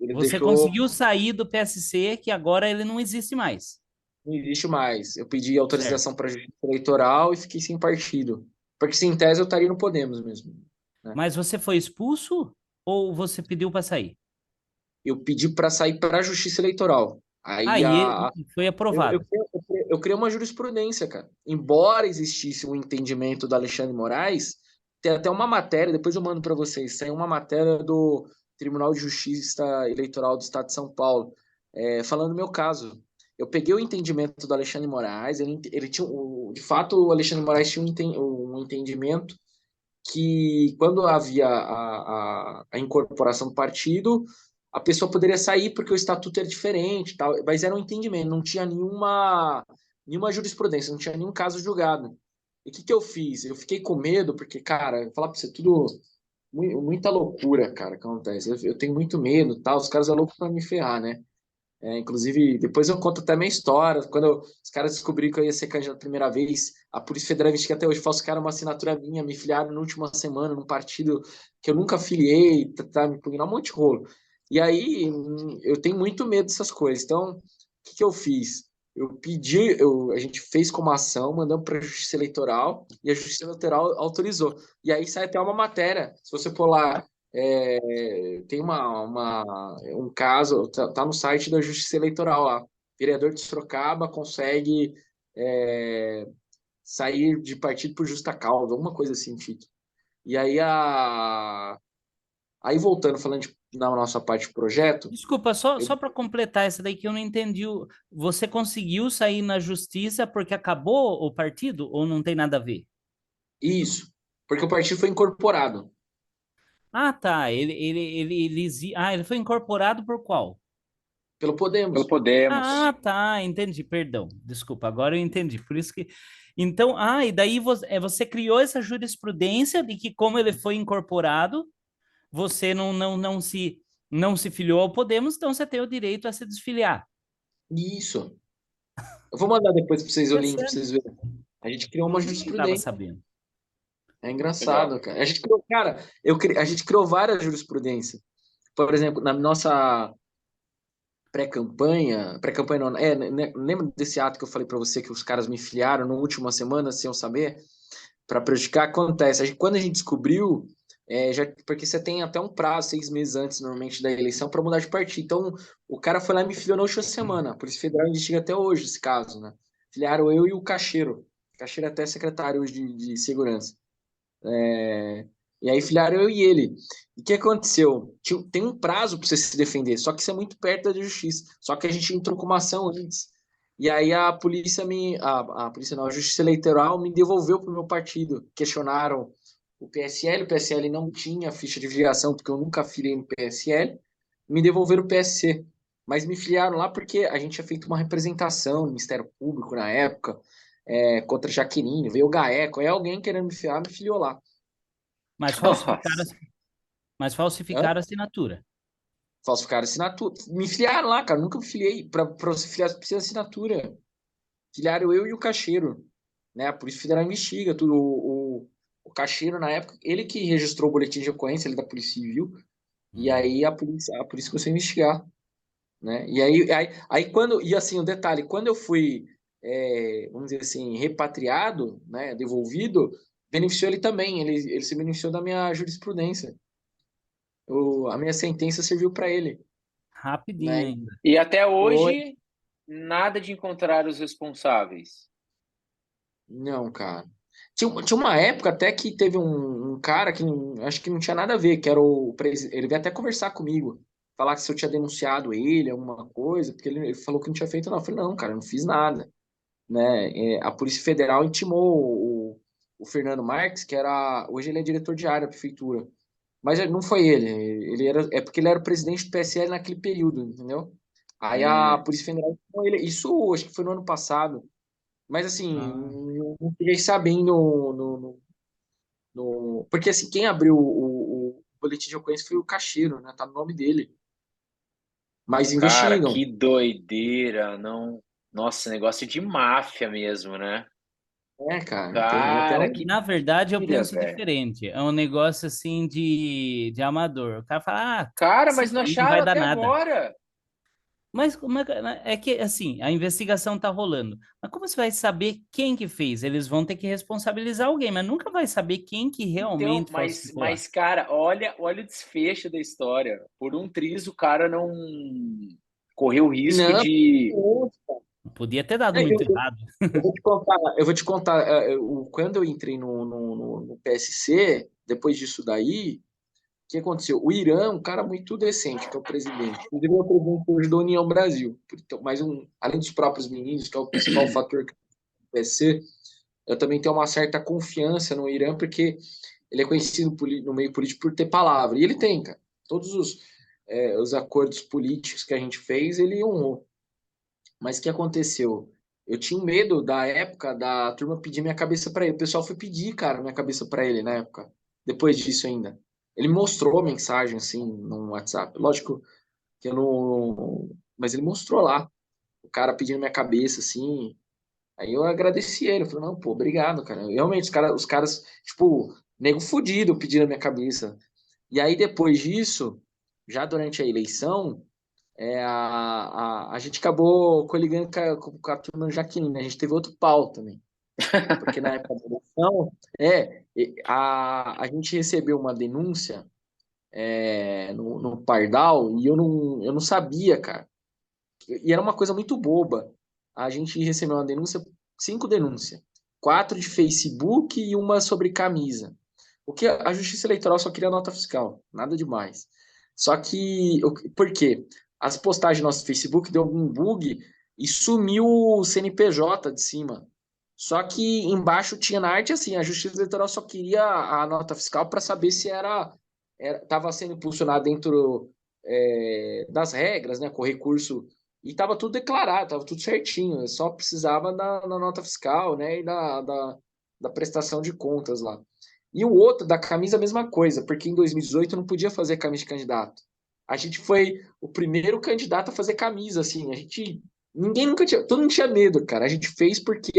Ele Você deixou, conseguiu sair do PSC, que agora ele não existe mais. não existe mais. Eu pedi Certo. autorização para a Justiça Eleitoral e fiquei sem partido. Porque, sem tese, eu estaria no Podemos mesmo, né? Mas você foi expulso ou você pediu para sair? Eu pedi para sair para a Justiça Eleitoral. Aí Aí foi eu, eu, aprovado. eu criei uma jurisprudência, cara. Embora existisse um entendimento do Alexandre Moraes, tem até uma matéria, depois eu mando para vocês, tem uma matéria do Tribunal de Justiça Eleitoral do Estado de São Paulo, falando do meu caso. Eu peguei o entendimento do Alexandre Moraes, ele tinha, de fato, o Alexandre Moraes tinha um entendimento que quando havia a incorporação do partido, a pessoa poderia sair porque o estatuto era diferente, tal, mas era um entendimento, não tinha nenhuma jurisprudência, não tinha nenhum caso julgado. E o que eu fiz? Eu fiquei com medo, porque, cara, eu falar pra você, tudo muita loucura, cara, que acontece. Eu tenho muito medo, tal, os caras são loucos para me ferrar, né? Inclusive, depois eu conto até minha história. Quando os caras descobriram que eu ia ser candidato a primeira vez, a Polícia Federal investiga até hoje, falsificaram uma assinatura minha, me filiaram na última semana num partido que eu nunca filiei, me impugnaram um monte de rolo. E aí, eu tenho muito medo dessas coisas. Então, o que eu fiz? A gente fez como ação, mandamos para a Justiça Eleitoral e a Justiça Eleitoral autorizou. E aí sai até uma matéria. Se você for lá tem um caso, tá no site da Justiça Eleitoral lá. Vereador de Sorocaba consegue sair de partido por justa causa, alguma coisa assim, título. E aí voltando, falando na nossa parte do projeto, Desculpa, só eu... para completar essa daí que eu não entendi. Você conseguiu sair na justiça porque acabou o partido ou não tem nada a ver? Isso, porque o partido foi incorporado. Ah, tá. Ele foi incorporado por qual? Pelo Pelo Podemos. Podemos. Ah, tá, entendi, perdão. Desculpa, agora eu entendi. Por isso que. Então, e daí você criou essa jurisprudência de que, como ele foi incorporado, você não se filiou ao Podemos, então você tem o direito a se desfiliar. Isso. Eu vou mandar depois para vocês o link para Interessante. vocês verem. A gente criou uma Nem estava jurisprudência. sabendo. É Legal. engraçado, cara. A gente criou, cara, a gente criou várias jurisprudências. Por exemplo, na nossa pré-campanha não, lembra desse ato que eu falei para você que os caras me filiaram na última semana sem eu saber, para prejudicar? Acontece. Quando a gente descobriu, porque você tem até um prazo, 6 meses antes, normalmente, da eleição, para mudar de partido. Então, o cara foi lá e me filiou na última semana. A Polícia Federal investiga até hoje esse caso, né? Filiaram eu e o Cacheiro. O Cacheiro é até secretário hoje de segurança. E aí filiaram eu e ele. E o que aconteceu? Tem um prazo para você se defender, só que isso é muito perto da justiça. Só que a gente entrou com uma ação antes. E aí a polícia a polícia não, a Justiça Eleitoral me devolveu para o meu partido. Questionaram o PSL não tinha ficha de filiação, porque eu nunca filiei no PSL, me devolveram o PSC. Mas me filiaram lá porque a gente tinha feito uma representação no Ministério Público na época, contra Jaqueline, veio o GAECO, aí alguém querendo me filiar, me filiou lá. Mas falsificaram, Nossa. mas Hã? falsificaram a assinatura. Falsificaram assinatura. Me filiaram lá, cara. Nunca me filiei. Pra você filiar, você precisa de assinatura. Filiaram eu e o Cacheiro. Né? A Polícia Federal investiga tudo. O Cacheiro, na época, ele que registrou o boletim de ocorrência, ele da Polícia Civil. E Hum. aí a polícia começou a investigar. Né? E aí quando. E assim, o detalhe, quando eu fui, vamos dizer assim, repatriado, né, devolvido, beneficiou ele também. Ele se beneficiou da minha jurisprudência. A minha sentença serviu para ele. Rapidinho Né? ainda. E até Foi. hoje, nada de encontrar os responsáveis. Não, cara. Tinha uma época até que teve um cara que acho que não tinha nada a ver, que era o presidente. Ele veio até conversar comigo, falar que se eu tinha denunciado ele, alguma coisa, porque ele falou que não tinha feito, não. Eu falei, não, cara, eu não fiz nada. Né? A Polícia Federal intimou o Fernando Marques, que era. Hoje ele é diretor de área da prefeitura. Mas não foi ele. É porque ele era o presidente do PSL naquele período, entendeu? Aí a Hum, Polícia Federal intimou ele. Isso acho que foi no ano passado. Mas assim, Ah, não fiquei sabendo porque assim, quem abriu o boletim de ocorrência foi o Cacheiro, né? Tá no nome dele. Mas cara, investigam. que doideira, não. Nossa, negócio de máfia mesmo, né? Cara, tem até Cara, um. que na verdade, eu doideira, penso velho. diferente. É um negócio assim de amador. O cara fala, Cara, se mas não for, não acharam vai dar até nada. agora. Mas como é que, assim, a investigação tá rolando. Mas como você vai saber quem que fez? Eles vão ter que responsabilizar alguém, mas nunca vai saber quem que Então, realmente mas, falsificou lá. mas cara, olha o desfecho da história. Por um triz, o cara não correu o risco Não, de. Podia ter dado é, muito errado. eu vou te contar, quando eu entrei no PSC, depois disso daí, o que aconteceu? O Irã, é um cara muito decente, que é o presidente. Inclusive, é o presidente hoje da União Brasil. Então, mas além dos próprios meninos, que é o principal fator que o PSC, eu também tenho uma certa confiança no Irã, porque ele é conhecido no meio político por ter palavra. E ele tem, cara. Todos os acordos políticos que a gente fez, ele honrou. Mas o que aconteceu? Eu tinha um medo da época da turma pedir minha cabeça para ele. O pessoal foi pedir, cara, minha cabeça para ele na época. Depois disso ainda. Ele mostrou a mensagem assim no WhatsApp. Lógico que eu não. Mas ele mostrou lá. O cara pedindo minha cabeça assim. Aí eu agradeci ele. Eu falei, não, pô, obrigado, cara. Realmente, os caras, tipo, nego fudido pedindo a minha cabeça. E aí depois disso, já durante a eleição. A gente acabou coligando com a turma do Jaqueline, né? A gente teve outro pau também. Porque na época da eleição, a gente recebeu uma denúncia no Pardal e eu não sabia, cara. E era uma coisa muito boba. A gente recebeu uma denúncia, 5 denúncias. 4 de Facebook e uma sobre camisa. O que a Justiça Eleitoral só queria nota fiscal, nada demais. Só que, por quê? As postagens no nosso Facebook deu algum bug e sumiu o CNPJ de cima. Só que embaixo tinha na arte assim, a Justiça Eleitoral só queria a nota fiscal para saber se estava sendo impulsionado dentro das regras, né, com o recurso, e estava tudo declarado, estava tudo certinho, só precisava da nota fiscal, né, e da prestação de contas lá. E o outro, da camisa, a mesma coisa, porque em 2018 não podia fazer camisa de candidato. A gente foi o primeiro candidato a fazer camisa, assim, ninguém nunca tinha, todo mundo tinha medo, cara, a gente fez porque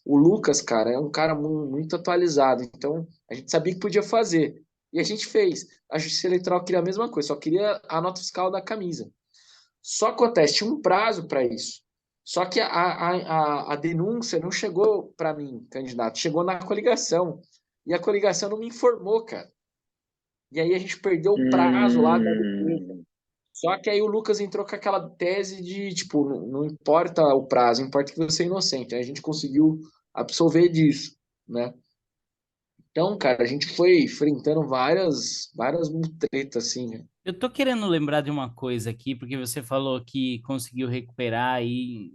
o Lucas, cara, é um cara muito atualizado, então a gente sabia que podia fazer. E a gente fez. A Justiça Eleitoral queria a mesma coisa, só queria a nota fiscal da camisa. Só que acontece, tinha um prazo para isso. Só que a denúncia não chegou para mim, candidato, chegou na coligação. E a coligação não me informou, cara. E aí a gente perdeu o prazo lá da defesa. Hum, Só que aí o Lucas entrou com aquela tese de, tipo, não importa o prazo, importa que você é inocente. Aí a gente conseguiu absolver disso, né? Então, cara, a gente foi enfrentando várias mutretas, assim, né? Eu tô querendo lembrar de uma coisa aqui, porque você falou que conseguiu recuperar aí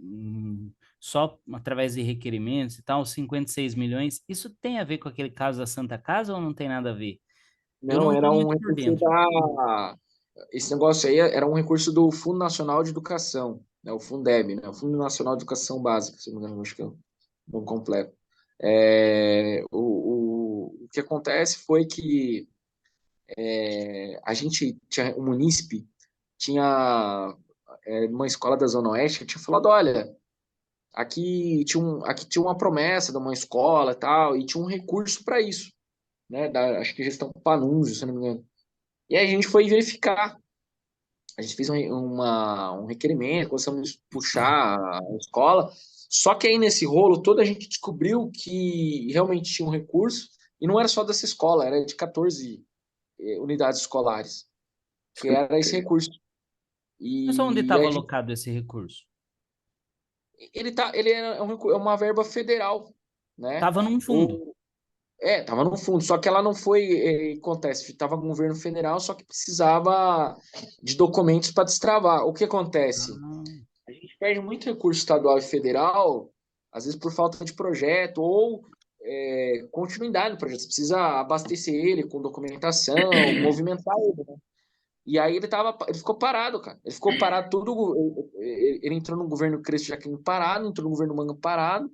só através de requerimentos e tal, 56 milhões. Isso tem a ver com aquele caso da Santa Casa ou não tem nada a ver? Eu Não, não era tô um muito por recurso dentro. da. Esse negócio aí era um recurso do Fundo Nacional de Educação, né? O Fundeb, né? O Fundo Nacional de Educação Básica, se não me engano, acho que é o nome completo. O que acontece foi que a gente tinha, o munícipe tinha uma escola da Zona Oeste que tinha falado, olha, aqui tinha uma promessa de uma escola e tal, e tinha um recurso para isso, né? Acho que gestão Panunzio, se não me engano. E aí a gente foi verificar. A gente fez um requerimento, começamos a puxar a escola. Só que aí nesse rolo todo a gente descobriu que realmente tinha um recurso, e não era só dessa escola, era de 14 unidades escolares, que era esse recurso. Mas onde E estava a gente, alocado esse recurso? ele é uma verba federal, né? Tava num fundo. O, tava no fundo, só que ela não foi, acontece, estava no governo federal, só que precisava de documentos para destravar. O que acontece? Ah, A gente perde muito recurso estadual e federal, às vezes por falta de projeto ou continuidade do projeto. Você precisa abastecer ele com documentação, movimentar ele, né? E aí ele ficou parado, cara. Ele ficou parado tudo. Ele entrou no governo Crespo Jaquim parado, entrou no governo Manga parado,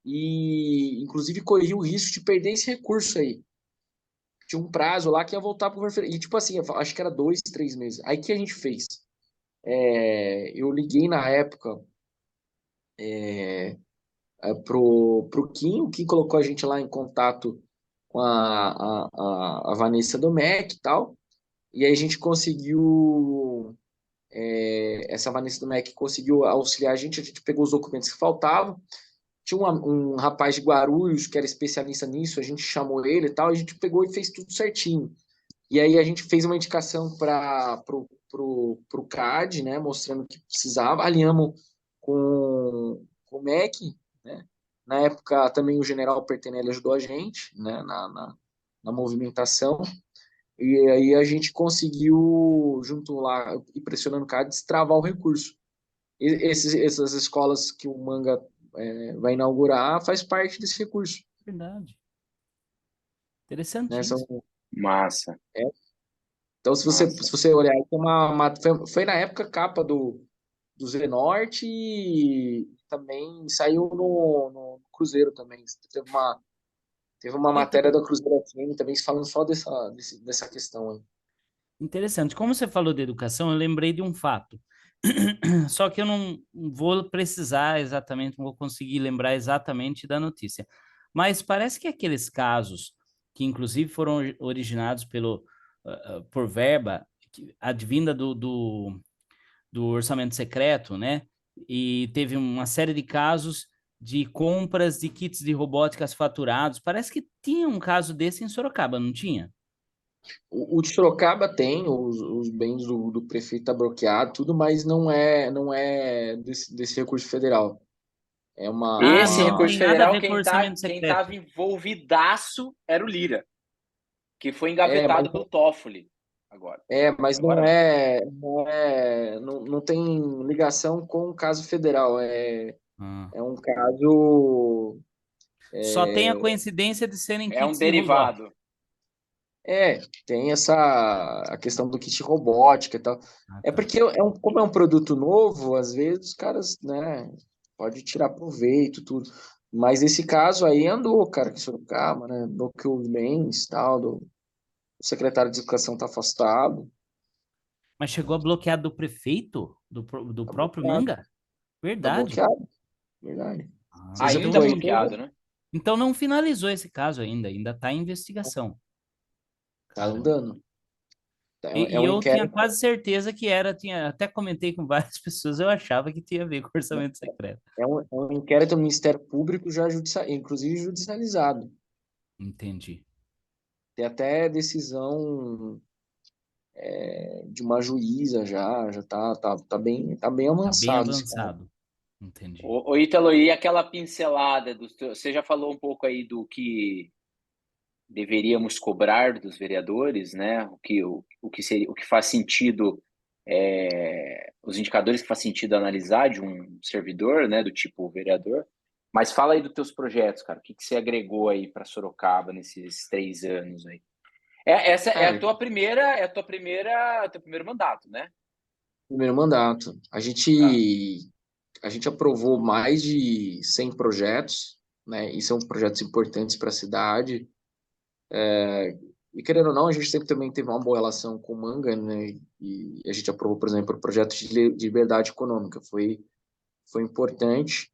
e inclusive corria o risco de perder esse recurso aí. Tinha um prazo lá que ia voltar para o governo federal. E tipo assim, eu acho que era 2, 3 meses. Aí o que a gente fez? Eu liguei na época pro Kim, o Kim colocou a gente lá em contato com a Vanessa Domecq e tal, e aí a gente conseguiu, essa Vanessa Domecq conseguiu auxiliar a gente pegou os documentos que faltavam, tinha um rapaz de Guarulhos que era especialista nisso, a gente chamou ele e tal, a gente pegou e fez tudo certinho. E aí a gente fez uma indicação para pro CAD, né, mostrando que precisava, alinhamos com o MEC, né? Na época também o general Pertinelli ajudou a gente, né, na movimentação, e aí a gente conseguiu, junto lá, e pressionando o CAD, destravar o recurso. Essas escolas que o Manga vai inaugurar faz parte desse recurso, verdade. né? Interessantíssimo. massa, É, então, se massa. você olhar, foi na época capa do Zenorte e também saiu no Cruzeiro também. Teve uma matéria da Cruzeiro FM também falando só dessa questão aí. Interessante. Como você falou de educação, eu lembrei de um fato. Só que eu não vou precisar exatamente, não vou conseguir lembrar exatamente da notícia. Mas parece que aqueles casos que inclusive foram originados por verba advinda do orçamento secreto, né? E teve uma série de casos de compras de kits de robóticas faturados. Parece que tinha um caso desse em Sorocaba, não tinha? O de Sorocaba tem os bens do prefeito tá bloqueado, tudo, mas não é desse recurso federal. É Ah, Esse não uma. recurso tem nada a federal, ver com orçamento quem secreto. tava envolvidaço era o Lira, que foi É, mas, engavetado pelo Toffoli agora. mas Agora não não. é. Não tem ligação com o caso federal. Ah. É um caso. Só tem a coincidência de serem É um kits de robótica. derivado. Tem a questão do kit robótica e tal. Ah, É tá. porque como é um produto novo, às vezes os caras, né, pode tirar proveito, tudo. Mas esse caso aí andou, cara, que Sorocaba, né, bloqueou os bens, tal, o secretário de Educação tá afastado, Mas chegou a bloquear do prefeito? Do tá próprio bloqueado, Manga? tá Verdade. bloqueado, verdade. Você já Ainda viu aí? bloqueado, né? Então não finalizou esse caso ainda, ainda está em investigação. Tá Caramba. andando. É E um eu tinha inquérito, quase certeza que era, até comentei com várias pessoas, eu achava que tinha a ver com orçamento secreto. é um inquérito do Ministério Público já inclusive judicializado. Entendi. Tem até decisão de uma juíza já tá bem Tá bem avançado esse caso. avançado. Entendi. Ô, Ítalo, e aquela pincelada você já falou um pouco aí do que deveríamos cobrar dos vereadores, né? O que faz sentido, os indicadores que faz sentido analisar de um servidor, né? Do tipo vereador. Mas fala aí dos teus projetos, cara. O que você agregou aí para Sorocaba nesses 3 anos aí? Essa é a Cara, tua primeira, teu primeiro mandato, né? primeiro mandato. A Tá. gente, a gente aprovou mais de 100 projetos, né? E são projetos importantes para a cidade. E querendo ou não, a gente sempre também teve uma boa relação com o Manga, né? E a gente aprovou, por exemplo, o projeto de liberdade econômica. Foi importante.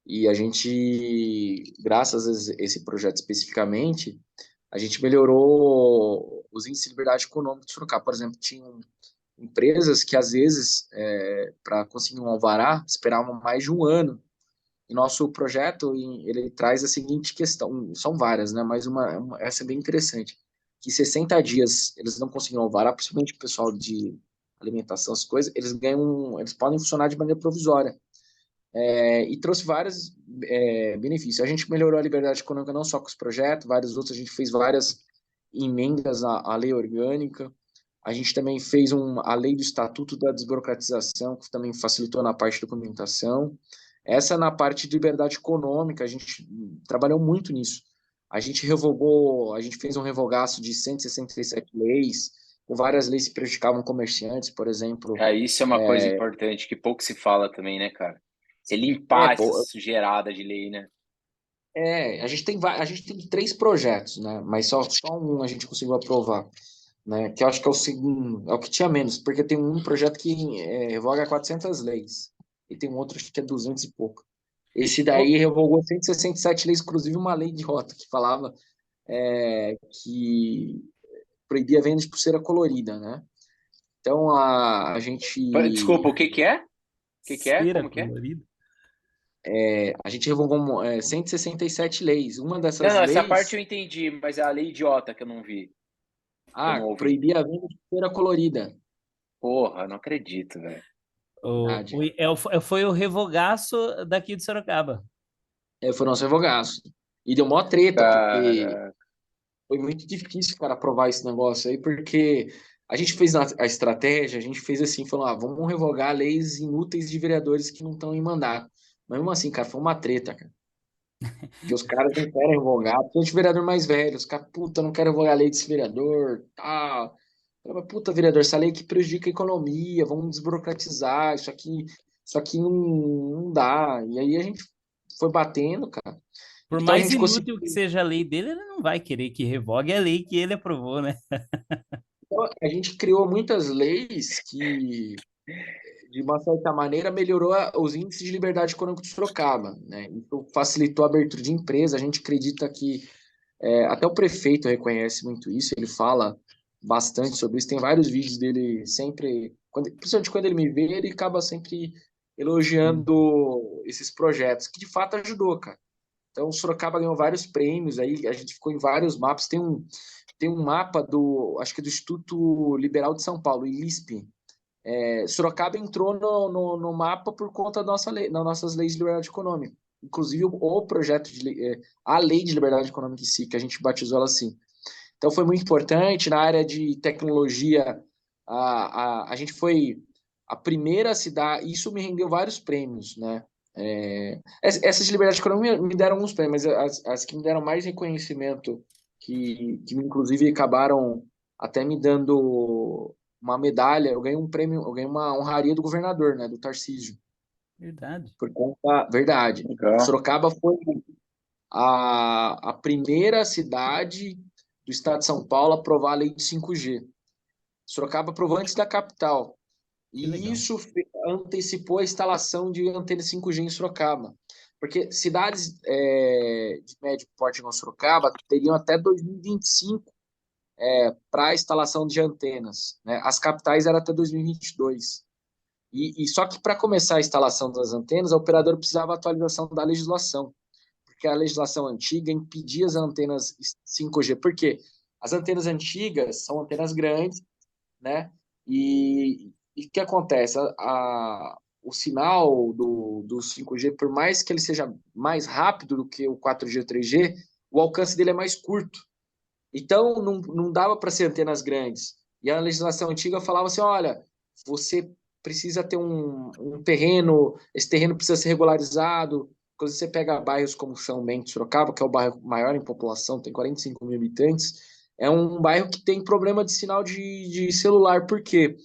E a gente, graças a esse projeto especificamente, a gente melhorou os índices de liberdade econômica de Sorocaba. Por exemplo, tinham empresas que, às vezes, para conseguir um alvará, esperavam mais de um ano. E nosso projeto, ele traz a seguinte questão, são várias, né? Mas essa é bem interessante, que 60 dias eles não conseguiram alvará, principalmente o pessoal de alimentação, as coisas, eles podem funcionar de maneira provisória. E trouxe vários benefícios. A gente melhorou a liberdade econômica não só com os projetos, vários outros, a gente fez várias emendas à lei orgânica, a gente também fez a lei do Estatuto da Desburocratização, que também facilitou na parte de documentação. Essa na parte de liberdade econômica, a gente trabalhou muito nisso. A gente fez um revogaço de 167 leis, com várias leis que prejudicavam comerciantes, por exemplo. Isso é uma coisa importante que pouco se fala também, né, cara? Você limpar essa Pô, sujeirada de lei, né? a gente tem 3 projetos, né? Mas só um a gente conseguiu aprovar, né? Que eu acho que é o segundo, é o que tinha menos, porque tem um projeto que revoga 400 leis e tem um outro que é 200 e pouco. Esse Ô, daí revogou 167 leis, inclusive uma lei de rota que falava que proibia a venda de pulseira colorida, né? Então a Desculpa, gente o que que é? O que que é? cera Como que é? colorida. a gente revogou 167 leis. Uma Não, dessas não, essa parte leis eu entendi, mas é a lei idiota que eu não vi, que eu não ouvi. proibia a venda de pulseira colorida. Porra, não acredito, velho. Verdade. Foi o revogaço daqui de Sorocaba. Foi o nosso revogaço. E deu mó treta, porque Cara, foi muito difícil, cara, aprovar esse negócio aí, porque a gente fez a estratégia, a gente fez assim, falou, vamos revogar leis inúteis de vereadores que não estão em mandato. Mas mesmo assim, cara, foi uma treta, cara. Porque os caras não querem revogar, principalmente o vereador mais velho. Os caras, puta, não quero revogar a lei desse vereador, tal. Eu falei, puta, vereador, essa lei que prejudica a economia, vamos desburocratizar, isso aqui não dá. E aí a gente foi batendo, cara. Por Então a mais gente conseguiu. inútil que seja a lei dele, ele não vai querer que revogue a lei que ele aprovou, né? Então, a gente criou muitas leis que, de uma certa maneira, melhorou os índices de liberdade econômica de Sorocaba, né? Isso facilitou a abertura de empresa. A gente acredita que até o prefeito reconhece muito isso. Ele fala bastante sobre isso. Tem vários vídeos dele sempre, principalmente quando ele me vê, ele acaba sempre Sim. elogiando esses projetos, que de fato ajudou, cara. Então, o Sorocaba ganhou vários prêmios, aí a gente ficou em vários mapas. Tem um mapa acho que é do Instituto Liberal de São Paulo, ILISP. Sorocaba entrou no mapa por conta das nossas leis de liberdade econômica. Inclusive, o projeto a lei de liberdade econômica em si, que a gente batizou ela assim. Então, foi muito importante. Na área de tecnologia, a gente foi a primeira a se dar. Isso me rendeu vários prêmios, né? Essas de liberdade econômica me deram alguns prêmios, mas as que me deram mais reconhecimento, que inclusive acabaram até me dando uma medalha. Eu ganhei um prêmio, eu ganhei uma honraria do governador, né, do Tarcísio, Verdade. por conta, verdade. Legal. Sorocaba foi a primeira cidade do estado de São Paulo a aprovar a lei de 5G. Sorocaba aprovou antes da capital. Que E legal. isso antecipou a instalação de antenas 5G em Sorocaba. Porque cidades de médio porte como Sorocaba teriam até 2025 para a instalação de antenas, né? As capitais eram até 2022. E só que para começar a instalação das antenas, a operadora precisava atualização da legislação, porque a legislação antiga impedia as antenas 5G. Por quê? As antenas antigas são antenas grandes, né? E o que acontece? O sinal do 5G, por mais que ele seja mais rápido do que o 4G e o 3G, o alcance dele é mais curto. Então, não dava para ser antenas grandes. E a legislação antiga falava assim: olha, você precisa ter um terreno, esse terreno precisa ser regularizado. Quando você pega bairros como São Bento, Sorocaba, que é o bairro maior em população, tem 45 mil habitantes, é um bairro que tem problema de sinal de celular. Por quê?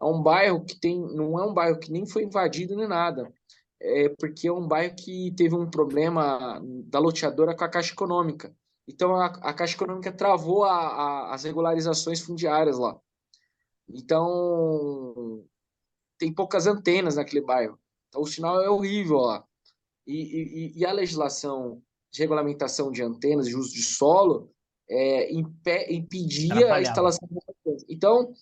É um bairro que tem, não é um bairro que nem foi invadido nem nada. É porque é um bairro que teve um problema da loteadora com a Caixa Econômica. Então a Caixa Econômica travou as regularizações fundiárias lá. Então tem poucas antenas naquele bairro. Então o sinal é horrível lá. E a legislação de regulamentação de antenas, de uso de solo, impedia a Atrapalhava. instalação das antenas. Então,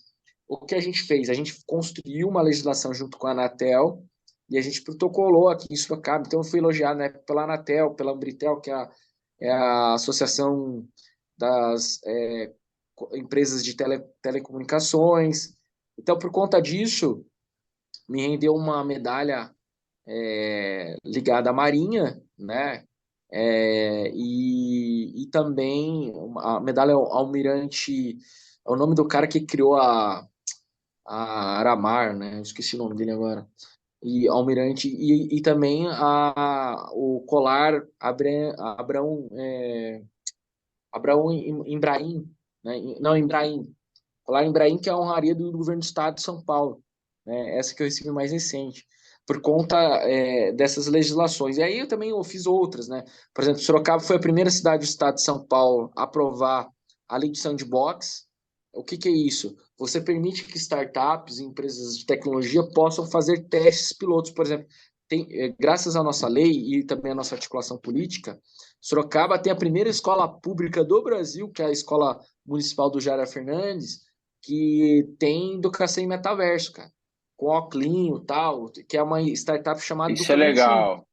o que a gente fez? A gente construiu uma legislação junto com a Anatel e a gente protocolou aqui em Sorocaba. Então, eu fui elogiado, né, pela Anatel, pela Ambritel, que é a Associação das Empresas de Telecomunicações. Então, por conta disso, me rendeu uma medalha ligada à Marinha, né? E também a medalha Almirante, é o nome do cara que criou a Aramar, né? Eu esqueci o nome dele agora. E Almirante, e também o colar Abraão Ibrahim, né? Não, Ibrahim. Colar Ibrahim, que é a honraria do governo do estado de São Paulo, né? Essa que eu recebi mais recente, por conta dessas legislações. E aí eu fiz outras, né? Por exemplo, Sorocaba foi a primeira cidade do estado de São Paulo a aprovar a lei de sandbox. O que é isso? Você permite que startups, empresas de tecnologia possam fazer testes pilotos, por exemplo. Graças à nossa lei e também à nossa articulação política, Sorocaba tem a primeira escola pública do Brasil, que é a Escola Municipal do Jara Fernandes, que tem educação em metaverso, cara, com Oclinho e tal, que é uma startup chamada Isso é Educa 21. legal.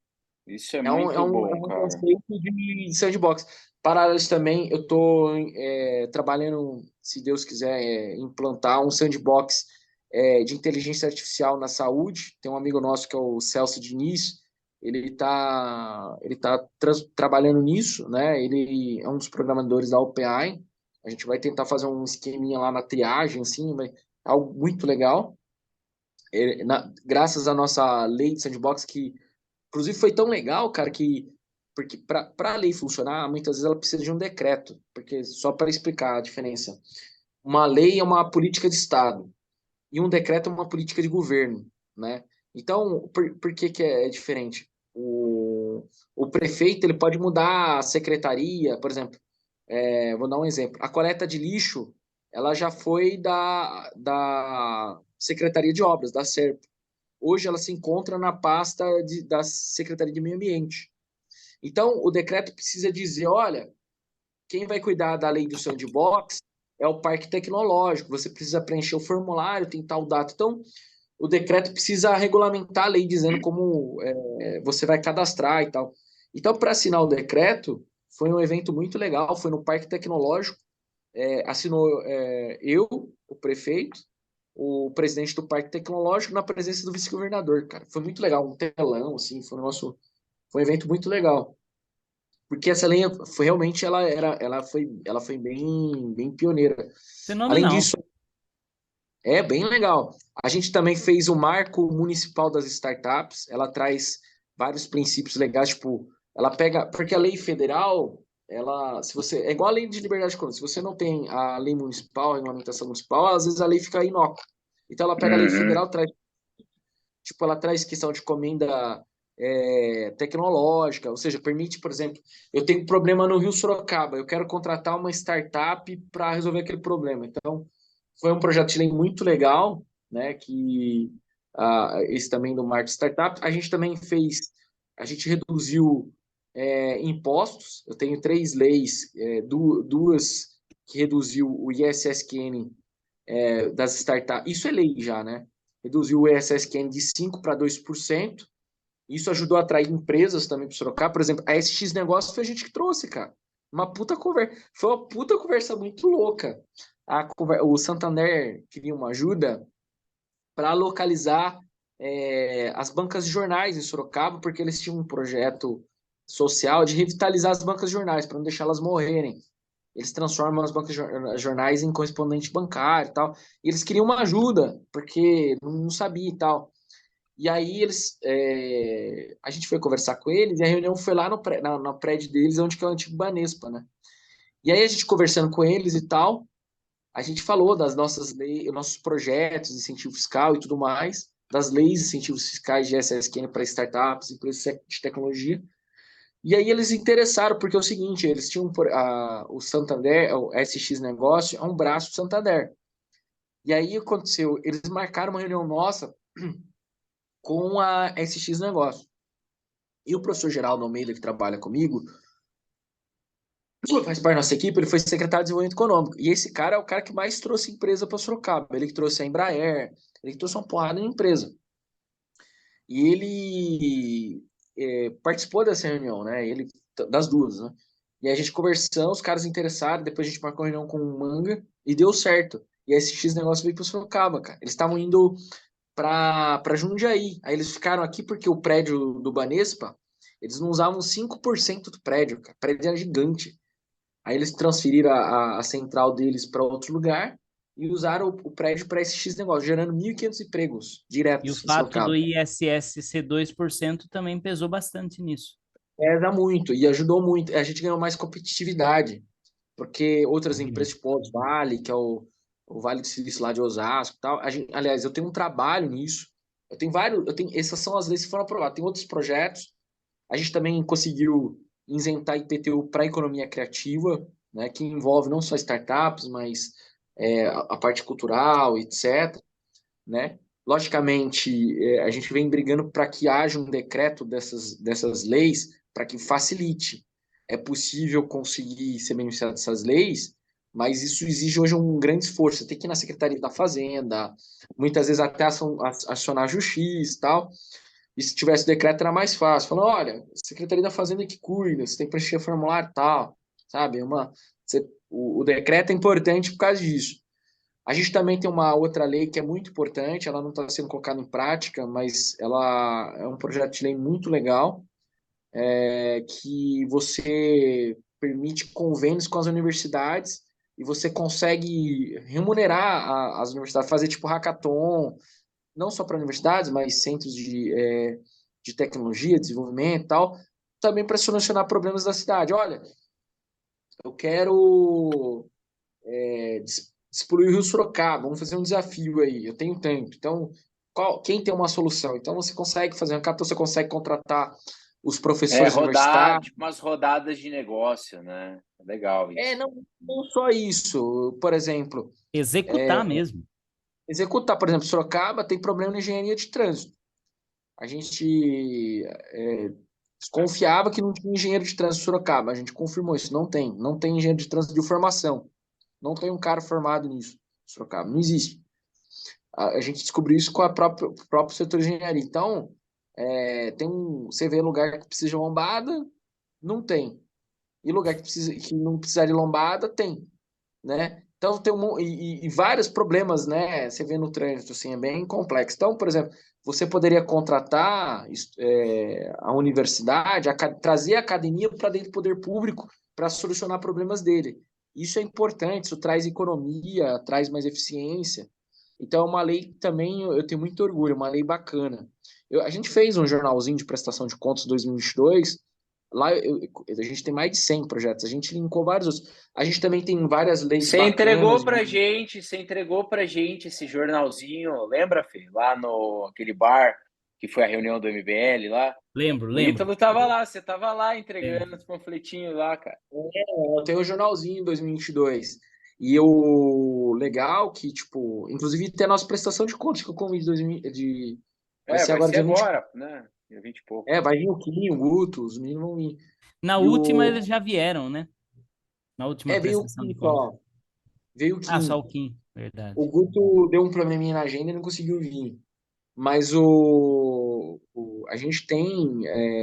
Isso é É um, é muito um, é bom, um cara. conceito de sandbox. Paralelo a isso também, eu estou trabalhando, se Deus quiser, implantar um sandbox de inteligência artificial na saúde. Tem um amigo nosso que é o Celso Diniz, ele tá trabalhando nisso, né? Ele é um dos programadores da OpenAI. A gente vai tentar fazer um esqueminha lá na triagem, assim, algo muito legal. Graças à nossa lei de sandbox, que inclusive foi tão legal, cara, porque para a lei funcionar, muitas vezes ela precisa de um decreto, porque só para explicar a diferença. Uma lei é uma política de Estado e um decreto é uma política de governo, né? Então, por que é diferente? O prefeito ele pode mudar a secretaria, por exemplo, vou dar um exemplo. A coleta de lixo, ela já foi da Secretaria de Obras, da SERP. Hoje ela se encontra na pasta da Secretaria de Meio Ambiente. Então, o decreto precisa dizer, olha, quem vai cuidar da lei do sandbox é o parque tecnológico, você precisa preencher o formulário, tem tal data. Então, o decreto precisa regulamentar a lei, dizendo como você vai cadastrar e tal. Então, para assinar o decreto, foi um evento muito legal, foi no Parque Tecnológico, assinou eu, o prefeito, o presidente do Parque Tecnológico, na presença do vice-governador, cara. Foi muito legal, um telão, assim, foi um evento muito legal. Porque essa linha foi realmente, ela foi bem pioneira. Além Fenomenal. disso, é bem legal. A gente também fez o Marco Municipal das Startups. Ela traz vários princípios legais, tipo, ela pega, porque a lei federal, se você, é igual a lei de liberdade econômica, se você não tem a lei municipal, a regulamentação municipal, às vezes a lei fica inócua. Então ela pega a lei Uhum. federal, ela traz questão de comenda tecnológica, ou seja, permite, por exemplo, eu tenho um problema no Rio Sorocaba, eu quero contratar uma startup para resolver aquele problema. Então, foi um projeto de lei muito legal, né, que esse também do Marco Startup. A gente também a gente reduziu impostos. Eu tenho 3 leis, duas que reduziu o ISSQN das startups. Isso é lei já, né? Reduziu o ISSQN de 5% para 2%. Isso ajudou a atrair empresas também para o Sorocaba. Por exemplo, a SX Negócios foi a gente que trouxe, cara. Uma puta conversa. Foi uma puta conversa muito louca. O Santander queria uma ajuda para localizar as bancas de jornais em Sorocaba, porque eles tinham um projeto social de revitalizar as bancas de jornais, para não deixá-las morrerem. Eles transformam as bancas de jornais em correspondente bancário e tal. E eles queriam uma ajuda, porque não sabia e tal. E aí a gente foi conversar com eles e a reunião foi lá no prédio deles, onde que é o antigo Banespa, né? E aí a gente conversando com eles e tal, a gente falou das nossas leis, nossos projetos de incentivo fiscal e tudo mais, das leis de incentivos fiscais de SSQN para startups, empresas de tecnologia. E aí eles se interessaram, porque é o seguinte, eles tinham o Santander, o SX Negócio, é um braço do Santander. E aí aconteceu, eles marcaram uma reunião nossa com a SX Negócio. E o professor Geraldo Almeida, que trabalha comigo, faz parte da nossa equipe, ele foi secretário de Desenvolvimento Econômico. E esse cara é o cara que mais trouxe empresa para Sorocaba. Ele que trouxe a Embraer, ele que trouxe uma porrada de empresa. E ele participou dessa reunião, né? Ele, das duas, né? E aí a gente conversando, os caras interessaram, depois a gente marcou uma reunião com o Manga e deu certo. E esse X negócio veio para Sorocaba, cara. Eles estavam indo para Jundiaí. Aí eles ficaram aqui porque o prédio do Banespa, eles não usavam 5% do prédio, cara. O prédio era gigante. Aí eles transferiram a central deles para outro lugar e usaram o prédio para esse X negócio, gerando 1.500 empregos E o diretos em fato do Sorocaba. ISS ser 2% também pesou bastante nisso. Pesa muito e ajudou muito. A gente ganhou mais competitividade, porque outras empresas, tipo o Vale, que é o Vale do Silício lá de Osasco e tal. Aliás, eu tenho um trabalho nisso. Eu tenho vários, essas são as leis que foram aprovadas. Tem outros projetos. A gente também conseguiu isentar IPTU para a economia criativa, né, que envolve não só startups, mas a parte cultural, etc. Né? Logicamente, a gente vem brigando para que haja um decreto dessas leis para que facilite. É possível conseguir ser beneficiado dessas leis, mas isso exige hoje um grande esforço. Você tem que ir na Secretaria da Fazenda, muitas vezes até acionar a justiça e tal. E se tivesse decreto era mais fácil. Falando, olha, a Secretaria da Fazenda é que cuida, você tem que preencher formulário e tal, sabe? O decreto é importante por causa disso. A gente também tem uma outra lei que é muito importante, ela não está sendo colocada em prática, mas ela é um projeto de lei muito legal, que você permite convênios com as universidades e você consegue remunerar as universidades, fazer tipo hackathon, não só para universidades, mas centros de tecnologia, desenvolvimento e tal, também para solucionar problemas da cidade. Olha, eu quero despoluir o Rio Sorocaba, vamos fazer um desafio aí, eu tenho tanto. Então, quem tem uma solução? Então, você consegue fazer um hackathon, você consegue contratar os professores Rodar, universitários. tipo, umas rodadas de negócio, né? Legal isso. Não só isso. Por exemplo, Executar mesmo. executar, por exemplo, Sorocaba tem problema na engenharia de trânsito. A gente desconfiava que não tinha engenheiro de trânsito em Sorocaba. A gente confirmou isso. Não tem. Não tem engenheiro de trânsito de formação. Não tem um cara formado nisso. Sorocaba. Não existe. A gente descobriu isso com o próprio setor de engenharia. Então, você vê lugar que precisa de lombada, não tem. E lugar que não precisa de lombada, tem, né? Então, tem e vários problemas, né? Você vê no trânsito, assim, é bem complexo. Então, por exemplo, você poderia contratar a universidade, trazer a academia para dentro do poder público para solucionar problemas dele. Isso é importante, isso traz economia, traz mais eficiência. Então, é uma lei que também eu tenho muito orgulho, uma lei bacana. A gente fez um jornalzinho de prestação de contas 2022, lá a gente tem mais de 100 projetos, a gente linkou vários outros. A gente também tem várias leis Você entregou bacanas. pra gente, você entregou pra gente esse jornalzinho, lembra, Fê? Lá no aquele bar que foi a reunião do MBL lá. Lembro, O lembro. Ítalo tava lá, você tava lá É. entregando os panfletinhos lá, cara. Eu tenho o jornalzinho em 2022. E o legal que, tipo, inclusive tem a nossa prestação de contas que eu convido vai ser Vai agora ser dia 20. agora, né? Dia 20 e pouco. Vai vir o Kim, o Guto, os meninos vão vir. Na E última o. eles já vieram, né? Na última Veio o prestação de Kim contas. só. Veio o Ah, só Kim. o Kim, verdade. O Guto deu um probleminha na agenda e não conseguiu vir. Mas a gente tem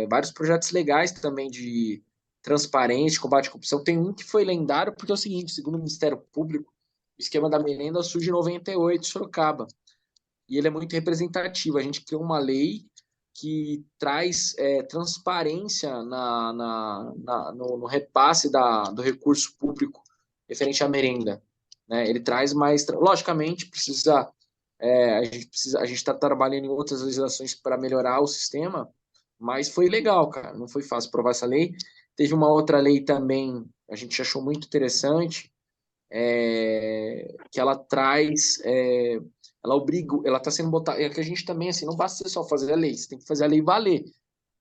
vários projetos legais também de transparência, combate à corrupção. Tem um que foi lendário porque é o seguinte, segundo o Ministério Público, o esquema da merenda surge em 98 em Sorocaba. E ele é muito representativo. A gente criou uma lei que traz transparência no repasse do recurso público referente à merenda. Né? Ele traz mais... Logicamente, a gente está trabalhando em outras legislações para melhorar o sistema, mas foi legal, cara. Não foi fácil aprovar essa lei. Teve uma outra lei também, a gente achou muito interessante, que ela traz, ela obriga, ela está sendo botada, é que a gente também, assim, não basta só fazer a lei, você tem que fazer a lei valer.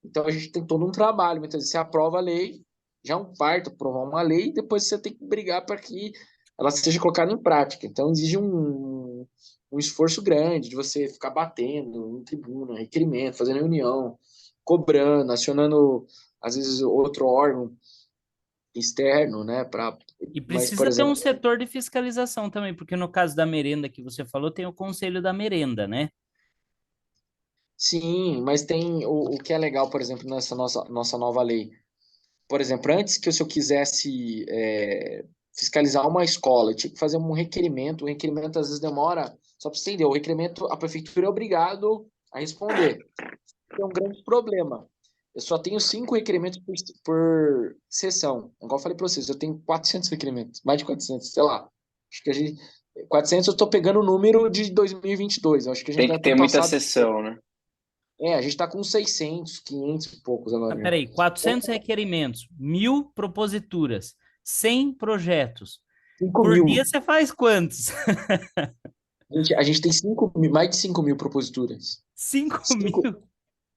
Então a gente tem todo um trabalho, muitas vezes você aprova a lei, já é um parto aprovar uma lei, e depois você tem que brigar para que ela seja colocada em prática. Então exige um esforço grande de você ficar batendo em tribuna, requerimento, fazendo reunião, cobrando, acionando, às vezes, outro órgão externo, né? E Mas, por precisa ter exemplo, um setor de fiscalização também, porque no caso da merenda que você falou, tem o Conselho da Merenda, né? sim, mas tem o que é legal, por exemplo, nessa nossa nova lei. Por exemplo, antes que se eu quisesse fiscalizar uma escola, eu tinha que fazer um requerimento. O requerimento às vezes demora, só para você entender, o requerimento a prefeitura é obrigado a responder. Tem um grande problema. Eu só tenho 5 requerimentos por sessão. Igual eu falei para vocês, eu tenho 400 requerimentos, mais de 400, sei lá. Acho que a gente. 400 eu estou pegando o número de 2022. Eu acho que a gente Tem que deve ter ter muita passado. sessão, né? A gente está com 600, 500 e poucos Ah, agora. peraí, 400 requerimentos, 1.000 proposituras, 100 projetos. 5 Por mil. dia você faz quantos? A gente tem 5 mil, mais de 5 mil proposituras. 5 5, mil?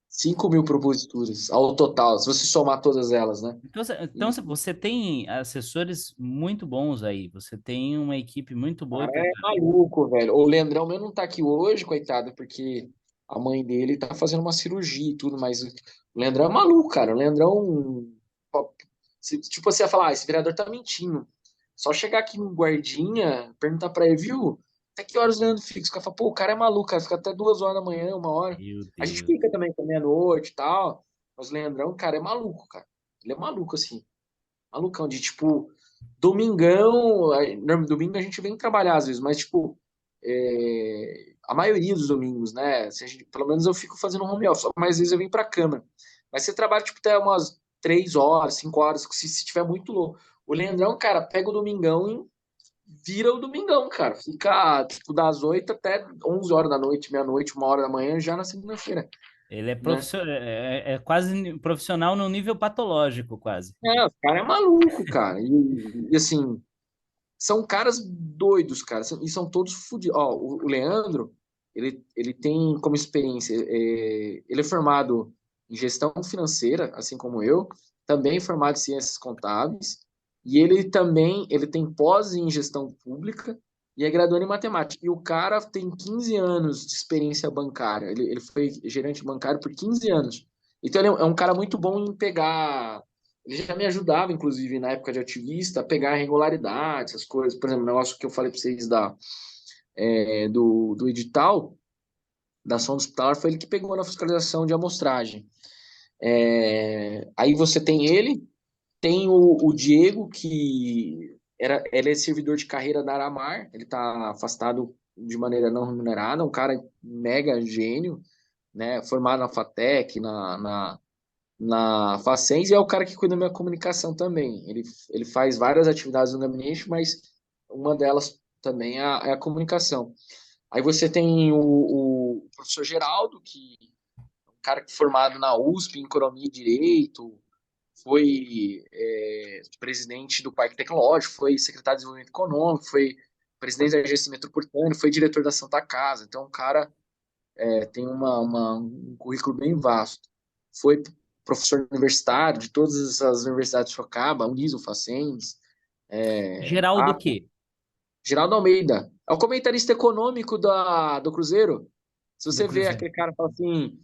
5 mil proposituras ao total, se você somar todas elas, né? Então E você tem assessores muito bons aí, você tem uma equipe muito o boa e cara é preparada. maluco, velho. O Leandrão mesmo não tá aqui hoje, coitado, porque a mãe dele tá fazendo uma cirurgia e tudo, mas o Leandrão é maluco, cara. O Leandrão, ó, tipo, você ia falar, esse vereador tá mentindo. Só chegar aqui no guardinha, perguntar pra ele, viu? Até que horas o Leandro fica? Os caras falam, pô, o cara é maluco, cara, fica até 2 horas da manhã, 1 hora. Meu A gente Deus. fica também com meia-noite e tal, mas o Leandrão, cara, é maluco, cara. Ele é maluco, assim. Malucão, de tipo, domingão, domingo a gente vem trabalhar às vezes, mas tipo, a maioria dos domingos, né? Se a gente, pelo menos eu fico fazendo home office, mas às vezes eu venho pra cama. Mas você trabalha tipo até umas 3 horas, 5 horas, se tiver muito louco. O Leandrão, cara, pega o domingão e vira o domingão, cara. Fica tipo das 8 até 11 horas da noite, meia-noite, 1 hora da manhã, já na segunda-feira, Ele é, né? é quase profissional no nível patológico, quase. O cara é maluco, cara. E assim, são caras doidos, cara, e são todos fodidos. Ó, o Leandro, ele tem como experiência, ele é formado em gestão financeira, assim como eu, também formado em ciências contábeis, e ele tem pós em gestão pública e é graduado em matemática. E o cara tem 15 anos de experiência bancária, ele foi gerente bancário por 15 anos. Então ele é um cara muito bom em pegar. Ele já me ajudava, inclusive, na época de ativista, a pegar irregularidades, essas coisas. Por exemplo, o negócio que eu falei para vocês do edital da sonda hospitalar foi ele que pegou na fiscalização de amostragem. Aí você tem ele, tem o Diego, que ele é servidor de carreira da Aramar, ele está afastado de maneira não remunerada, um cara mega gênio, né, formado na FATEC, na Facens, e é o cara que cuida da minha comunicação também. Ele faz várias atividades no gabinete, mas uma delas também é a comunicação. Aí você tem o professor Geraldo, que é um cara que é formado na USP, em Economia e Direito, foi presidente do Parque Tecnológico, foi secretário de Desenvolvimento Econômico, foi presidente da Agência Metropolitana, foi diretor da Santa Casa. Então, o cara tem um currículo bem vasto. Foi professor universitário de todas as universidades de Sorocaba, Uniso, Facens, Geraldo o quê? Geraldo Almeida. É o comentarista econômico do Cruzeiro. Se Do você vê Cruzeiro. aquele cara que fala assim,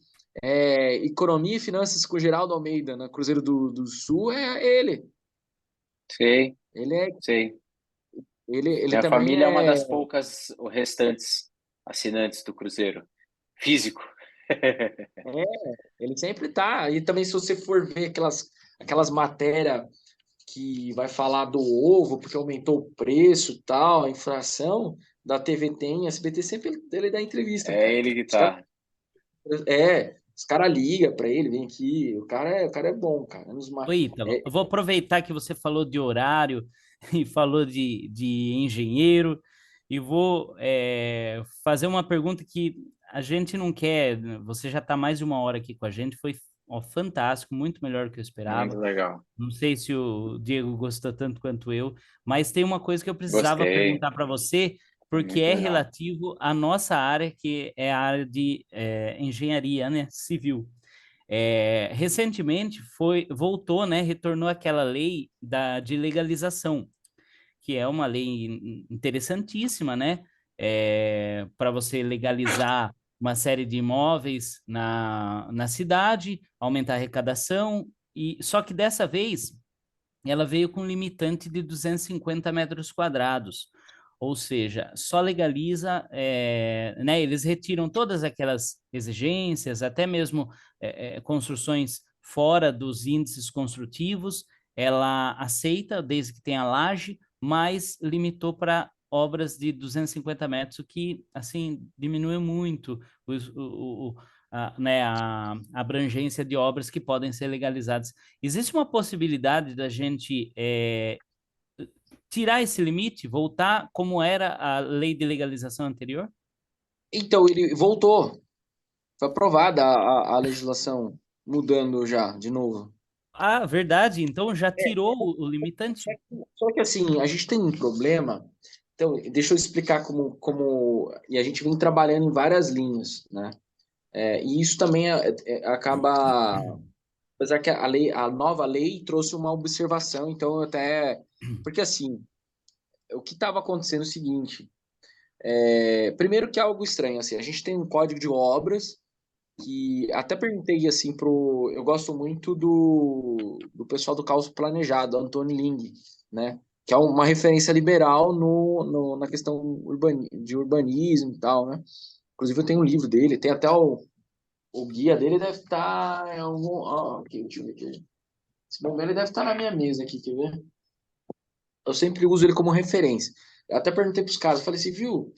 economia e finanças com Geraldo Almeida, na Cruzeiro do Sul, é ele. Sei, Ele é, sei. ele Minha também família é uma é, das poucas restantes assinantes do Cruzeiro. Físico. é, ele sempre tá. E também se você for ver aquelas matérias que vai falar do ovo, porque aumentou o preço e tal, a inflação, da TV tem, SBT sempre ele dá entrevista, É cara. ele que Os caras tá. os cara ligam pra ele, vem aqui. O cara é bom, cara. Oi, Ítalo, É, eu vou aproveitar que você falou de horário e falou de engenheiro e vou fazer uma pergunta que a gente não quer. Você já está mais de uma hora aqui com a gente, foi ó, fantástico, muito melhor do que eu Muito esperava. legal. Não sei se o Diego gostou tanto quanto eu, mas tem uma coisa que eu precisava Gostei. perguntar para você, Foi porque muito é legal. relativo à nossa área, que é a área de engenharia, né, civil. Recentemente voltou, né, retornou aquela lei de legalização, que é uma lei interessantíssima, né, para você legalizar uma série de imóveis na cidade, aumentar a arrecadação, e só que dessa vez ela veio com um limitante de 250 metros quadrados. Ou seja, só legaliza, né? Eles retiram todas aquelas exigências, até mesmo construções fora dos índices construtivos, ela aceita desde que tenha laje, mas limitou para obras de 250 metros, o que, assim, diminui muito a abrangência de obras que podem ser legalizadas. Existe uma possibilidade da gente tirar esse limite, voltar como era a lei de legalização anterior? então, ele voltou. Foi aprovada a legislação mudando já, de novo. Ah, verdade. Então já É, tirou o só limitante? só que assim, a gente tem um problema. Então, deixa eu explicar e a gente vem trabalhando em várias linhas, né? E isso também acaba, apesar que a nova lei trouxe uma observação, então até, porque assim, o que estava acontecendo é o seguinte, primeiro que é algo estranho, assim, a gente tem um código de obras que até perguntei assim eu gosto muito do pessoal do Caos Planejado, Antônio Ling, né? Que é uma referência liberal na questão de urbanismo e tal, né? Inclusive eu tenho um livro dele, tem até o guia dele deve estar em algum, aqui, deixa eu ver aqui. Esse momento ele deve estar na minha mesa aqui, quer ver? Eu sempre uso ele como referência. Eu até perguntei para os caras, falei assim, viu?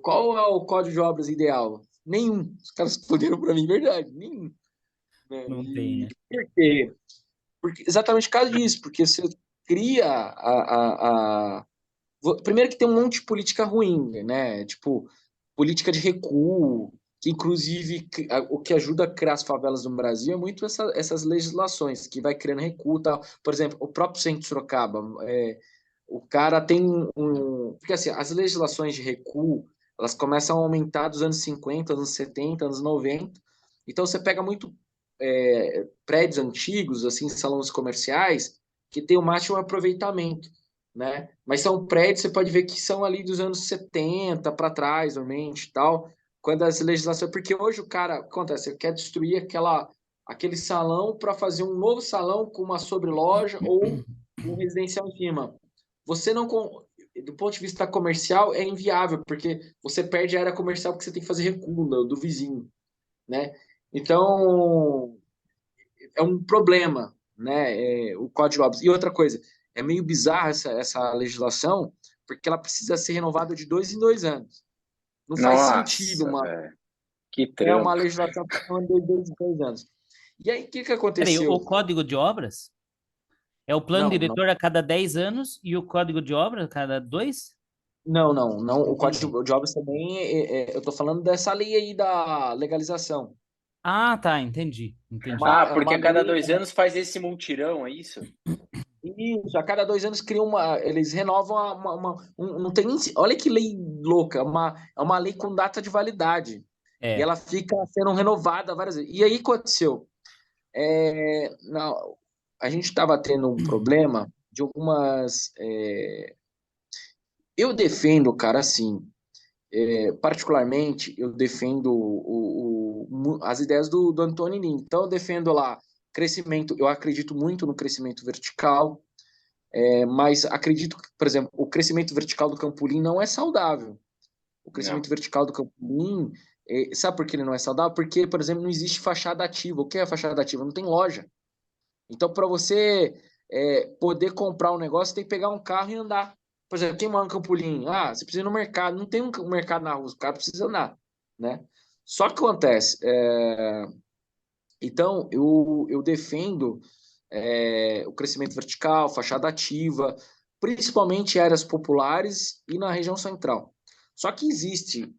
Qual é o código de obras ideal? Nenhum. Os caras responderam para mim, verdade, nenhum. Né? Não tem, E né? por quê? Porque, exatamente por causa disso, porque você cria primeiro que tem um monte de política ruim, né? Tipo, política de recuo, que inclusive o que ajuda a criar as favelas no Brasil é muito essas legislações, que vai criando recuo e tal. Por exemplo, o próprio centro de Sorocaba, o cara tem Porque assim, as legislações de recuo, elas começam a aumentar dos anos 50, anos 70, anos 90. Então você pega muito prédios antigos, assim, salões comerciais, que tem o máximo aproveitamento, né? Mas são prédios, você pode ver que são ali dos anos 70 para trás, normalmente, tal, quando as legislações... Porque hoje o cara, acontece, quer destruir aquele salão para fazer um novo salão com uma sobreloja ou um residencial em cima. Você não... Do ponto de vista comercial, é inviável, porque você perde a área comercial porque você tem que fazer recuo do vizinho, né? Então, é um problema, né? O Código de Obras. E outra coisa, é meio bizarra essa legislação, porque ela precisa ser renovada de 2 em 2 anos. Não faz sentido Nossa, velho. Que uma trampo. legislação que está de 2 em 2 anos. E aí, o que Peraí, o aconteceu? código de obras é o plano Não, não, diretor a cada 10 anos e o código de obras a cada 2? não. O Entendi. Código de Obras também, eu estou falando dessa lei aí da legalização. Ah, tá, entendi, entendi. Ah, É porque uma a cada lei. 2 anos faz esse multirão, é isso? Isso, a cada 2 anos criam eles renovam não tem nem, olha que lei louca, é uma lei com data de validade. E É. ela fica sendo renovada várias vezes. E aí aconteceu, a gente estava tendo um problema de algumas. Eu defendo, cara, assim, particularmente, eu defendo as ideias do Anthony Lin. Então, eu defendo lá crescimento, eu acredito muito no crescimento vertical. Mas acredito que, por exemplo, o crescimento vertical do Campolim não é saudável. O Não. crescimento vertical do Campolim, sabe por que ele não é saudável? Porque, por exemplo, não existe fachada ativa. O que é fachada ativa? Não tem loja. Então, para você poder comprar um negócio, você tem que pegar um carro e andar. Por exemplo, quem mora no Campolim? Ah, você precisa ir no mercado. Não tem um mercado na rua, o cara precisa andar, né? Só que acontece, então, eu defendo o crescimento vertical, fachada ativa, principalmente em áreas populares e na região central. Só que existe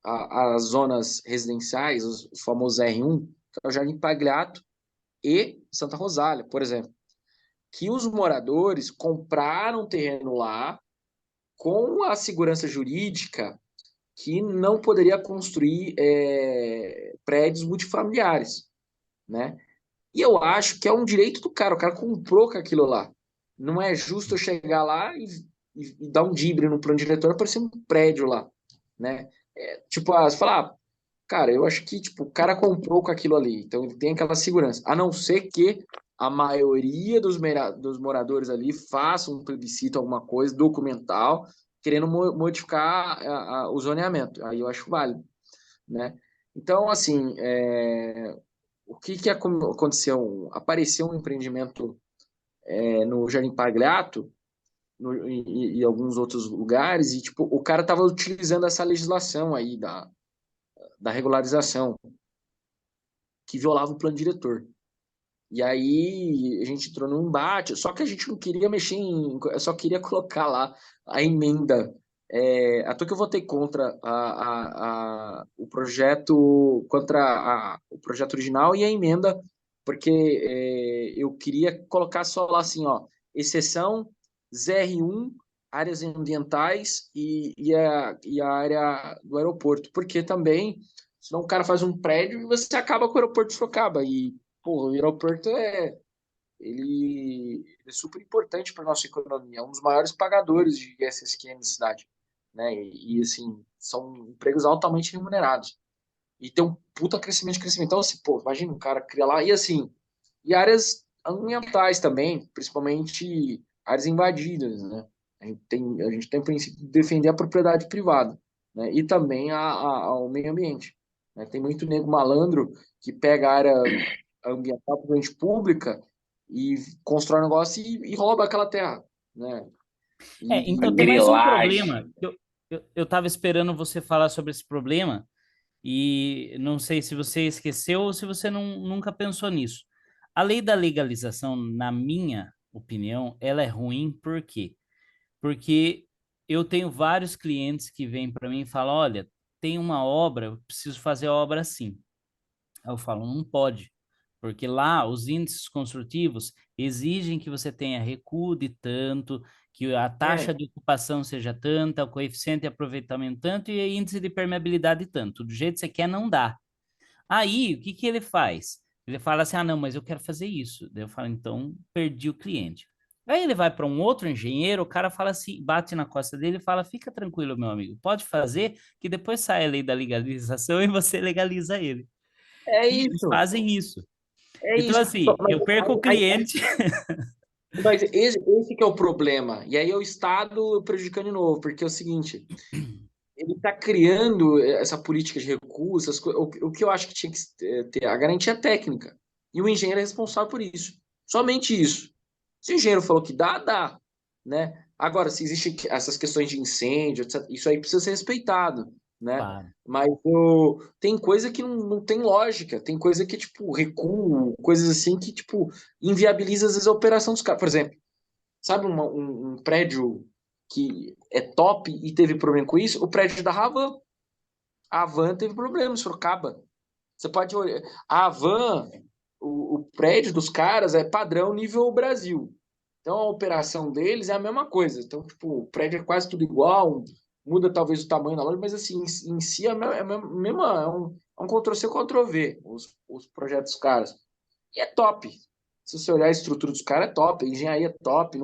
as zonas residenciais, os famosos R1, que é o Jardim Pagliato e Santa Rosália, por exemplo, que os moradores compraram terreno lá com a segurança jurídica que não poderia construir prédios multifamiliares, né? E eu acho que é um direito do cara. O cara comprou com aquilo lá. Não é justo eu chegar lá e dar um dibre no plano diretor aparecer um prédio lá, né? Tipo, você falar, cara, eu acho que tipo, o cara comprou com aquilo ali, então ele tem aquela segurança. A não ser que a maioria dos moradores ali faça um plebiscito, alguma coisa, documental, querendo modificar o zoneamento. Aí eu acho válido, né? Então, assim, o que aconteceu? Apareceu um empreendimento no Jardim Pagliato e alguns outros lugares e tipo o cara estava utilizando essa legislação aí da regularização que violava o plano diretor. E aí a gente entrou num embate, só que a gente não queria mexer só queria colocar lá a emenda. Até que eu votei contra o projeto, o projeto original e a emenda, porque eu queria colocar só lá assim, ó, exceção ZR1, áreas ambientais e a área do aeroporto, porque também, senão o cara faz um prédio e você acaba com o aeroporto de Sorocaba, e pô, o aeroporto ele é super importante para nossa economia, é um dos maiores pagadores de SSQN da cidade, né? Assim, são empregos altamente remunerados. E tem um puta crescimento. Então, assim, pô, imagina um cara cria lá. E assim, e áreas ambientais também, principalmente áreas invadidas, né? A gente tem o princípio de defender a propriedade privada, né? E também ao meio ambiente, né? Tem muito nego malandro que pega a área ambiental totalmente pública e constrói um negócio e rouba aquela terra, né? A Então tem mais um problema. grilagem. Eu estava esperando você falar sobre esse problema e não sei se você esqueceu ou se você nunca pensou nisso. A lei da legalização, na minha opinião, ela é ruim por quê? Porque eu tenho vários clientes que vêm para mim e falam: olha, tem uma obra, eu preciso fazer a obra assim. Aí eu falo: não pode, porque lá os índices construtivos exigem que você tenha recuo de tanto, que a É, taxa de ocupação seja tanta, o coeficiente de aproveitamento tanto e o índice de permeabilidade tanto. Do jeito que você quer, não dá. Aí, o que que ele faz? Ele fala assim: ah, não, mas eu quero fazer isso. Daí eu falo: então, perdi o cliente. Aí ele vai para um outro engenheiro, o cara fala assim, bate na costa dele e fala: fica tranquilo, meu amigo, pode fazer, que depois sai a lei da legalização e você legaliza ele. é E eles isso. fazem isso. É Então, isso. assim, Mas eu perco o cliente. esse que é o problema. E aí é o Estado prejudicando de novo, porque é o seguinte, ele está criando essa política de recursos, o que eu acho que tinha que ter a garantia técnica. E o engenheiro é responsável por isso. Somente isso. Se o engenheiro falou que dá, dá, né? Agora, se existem essas questões de incêndio, etc., isso aí precisa ser respeitado, né? Claro. Mas tem coisa que não tem lógica, tem coisa que, tipo, recuo, coisas assim que, tipo, inviabiliza às vezes a operação dos caras. Por exemplo, sabe um prédio que é top e teve problema com isso? O prédio da Havan. A Havan teve problema em Sorocaba. Você pode olhar. A van, o prédio dos caras é padrão nível Brasil. Então a operação deles é a mesma coisa. Então, tipo, o prédio é quase tudo igual, muda talvez o tamanho da loja, mas assim, em si é um Ctrl-C, Ctrl-V, os projetos dos caras. E é top. Se você olhar a estrutura dos caras, é top. A engenharia é top.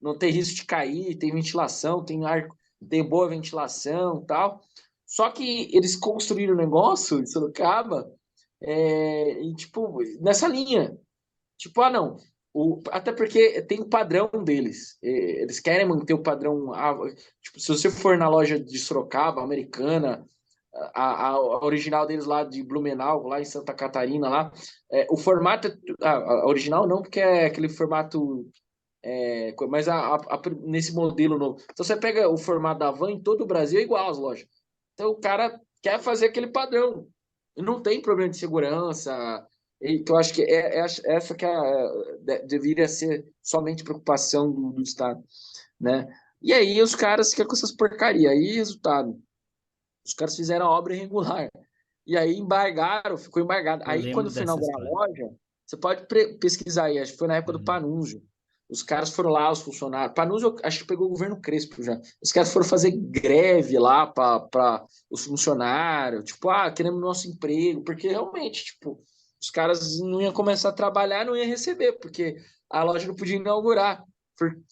Não tem risco de cair, tem ventilação, tem ar, tem boa ventilação e tal. Só que eles construíram o negócio em Sorocaba, e, tipo, nessa linha. Tipo, não. Até porque tem o padrão deles. Eles querem manter o padrão. Tipo, se você for na loja de Sorocaba, Americana, a original deles lá de Blumenau, lá em Santa Catarina, lá, o formato. A original não, porque é aquele formato. Mas nesse modelo novo. Então você pega o formato da van em todo o Brasil é igual às lojas. Então o cara quer fazer aquele padrão. E não tem problema de segurança. Que eu acho que essa que deveria ser somente preocupação do Estado, né? E aí os caras ficam com essas porcaria. Aí, resultado, os caras fizeram a obra irregular. E aí embargaram, ficou embargado. Eu Aí quando lembro foi dessa inaugurar a história. loja, você pode pesquisar aí, acho que foi na época do Uhum. Panunzio. Os caras foram lá, os funcionários. Panunzio, acho que pegou o governo Crespo já. Os caras foram fazer greve lá para os funcionários, tipo, queremos nosso emprego, porque realmente, tipo, os caras não iam começar a trabalhar, não iam receber, porque a loja não podia inaugurar,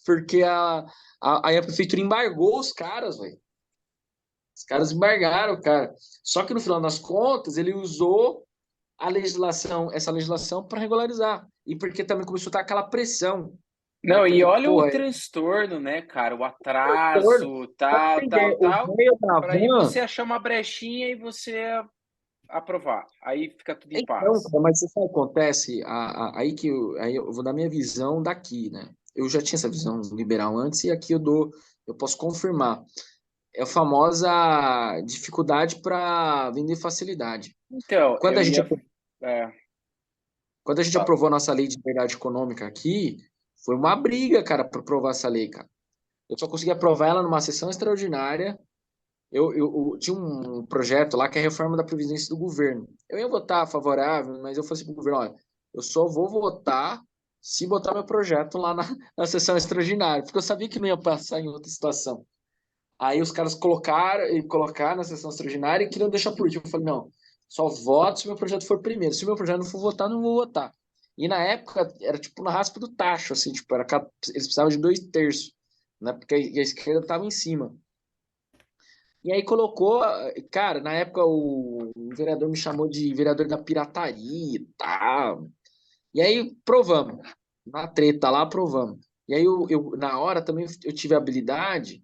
porque aí a prefeitura embargou os caras, velho. Os caras embargaram, cara. Só que no final das contas, ele usou essa legislação para regularizar. E porque também começou a estar aquela pressão, né? Não, e Porque, olha o pô, transtorno, né, cara? O torno. atraso, Pra tal, você tal, entender, o tal, meio da para aí van. você achar uma brechinha e você aprovar. Aí fica tudo em Então, paz. cara, mas você sabe o que acontece? Aí eu vou dar minha visão daqui, né? Eu já tinha essa visão liberal antes e aqui eu posso confirmar. É a famosa dificuldade para vender facilidade. Então, Quando eu a gente ia. É, Quando a gente fala. aprovou a nossa lei de liberdade econômica aqui, foi uma briga, cara, para aprovar essa lei, cara. Eu só consegui aprovar ela numa sessão extraordinária. Eu tinha um projeto lá que é a reforma da Previdência do governo. Eu ia votar favorável, mas eu falei assim pro governo, olha, eu só vou votar se botar meu projeto lá na sessão extraordinária, porque eu sabia que não ia passar em outra situação. Aí os caras colocaram na sessão extraordinária e queriam deixar por último. Eu falei, não, só voto se meu projeto for primeiro. Se o meu projeto não for votar, não vou votar. E na época era tipo na raspa do tacho, assim, tipo, eles precisavam de 2/3, né? Porque a esquerda estava em cima. E aí colocou, cara, na época o vereador me chamou de vereador da pirataria e tal. E aí provamos. Na treta lá, provamos. E aí na hora também eu tive a habilidade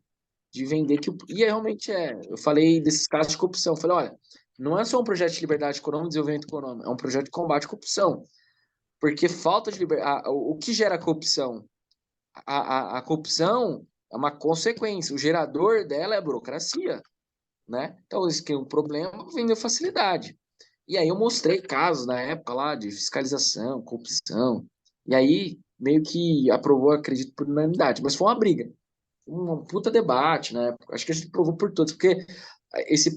de vender e realmente é. Eu falei desses casos de corrupção. Eu falei, olha, não é só um projeto de liberdade econômica e desenvolvimento econômico, é um projeto de combate à corrupção. Porque falta de liberdade. O que gera corrupção? A corrupção é uma consequência. O gerador dela é a burocracia, né? Então, esse que é um problema, vendeu facilidade. E aí eu mostrei casos na época lá de fiscalização, corrupção. E aí meio que aprovou, acredito, por unanimidade. Mas foi uma briga, um puta debate, né? Acho que a gente provou por todos, porque esse,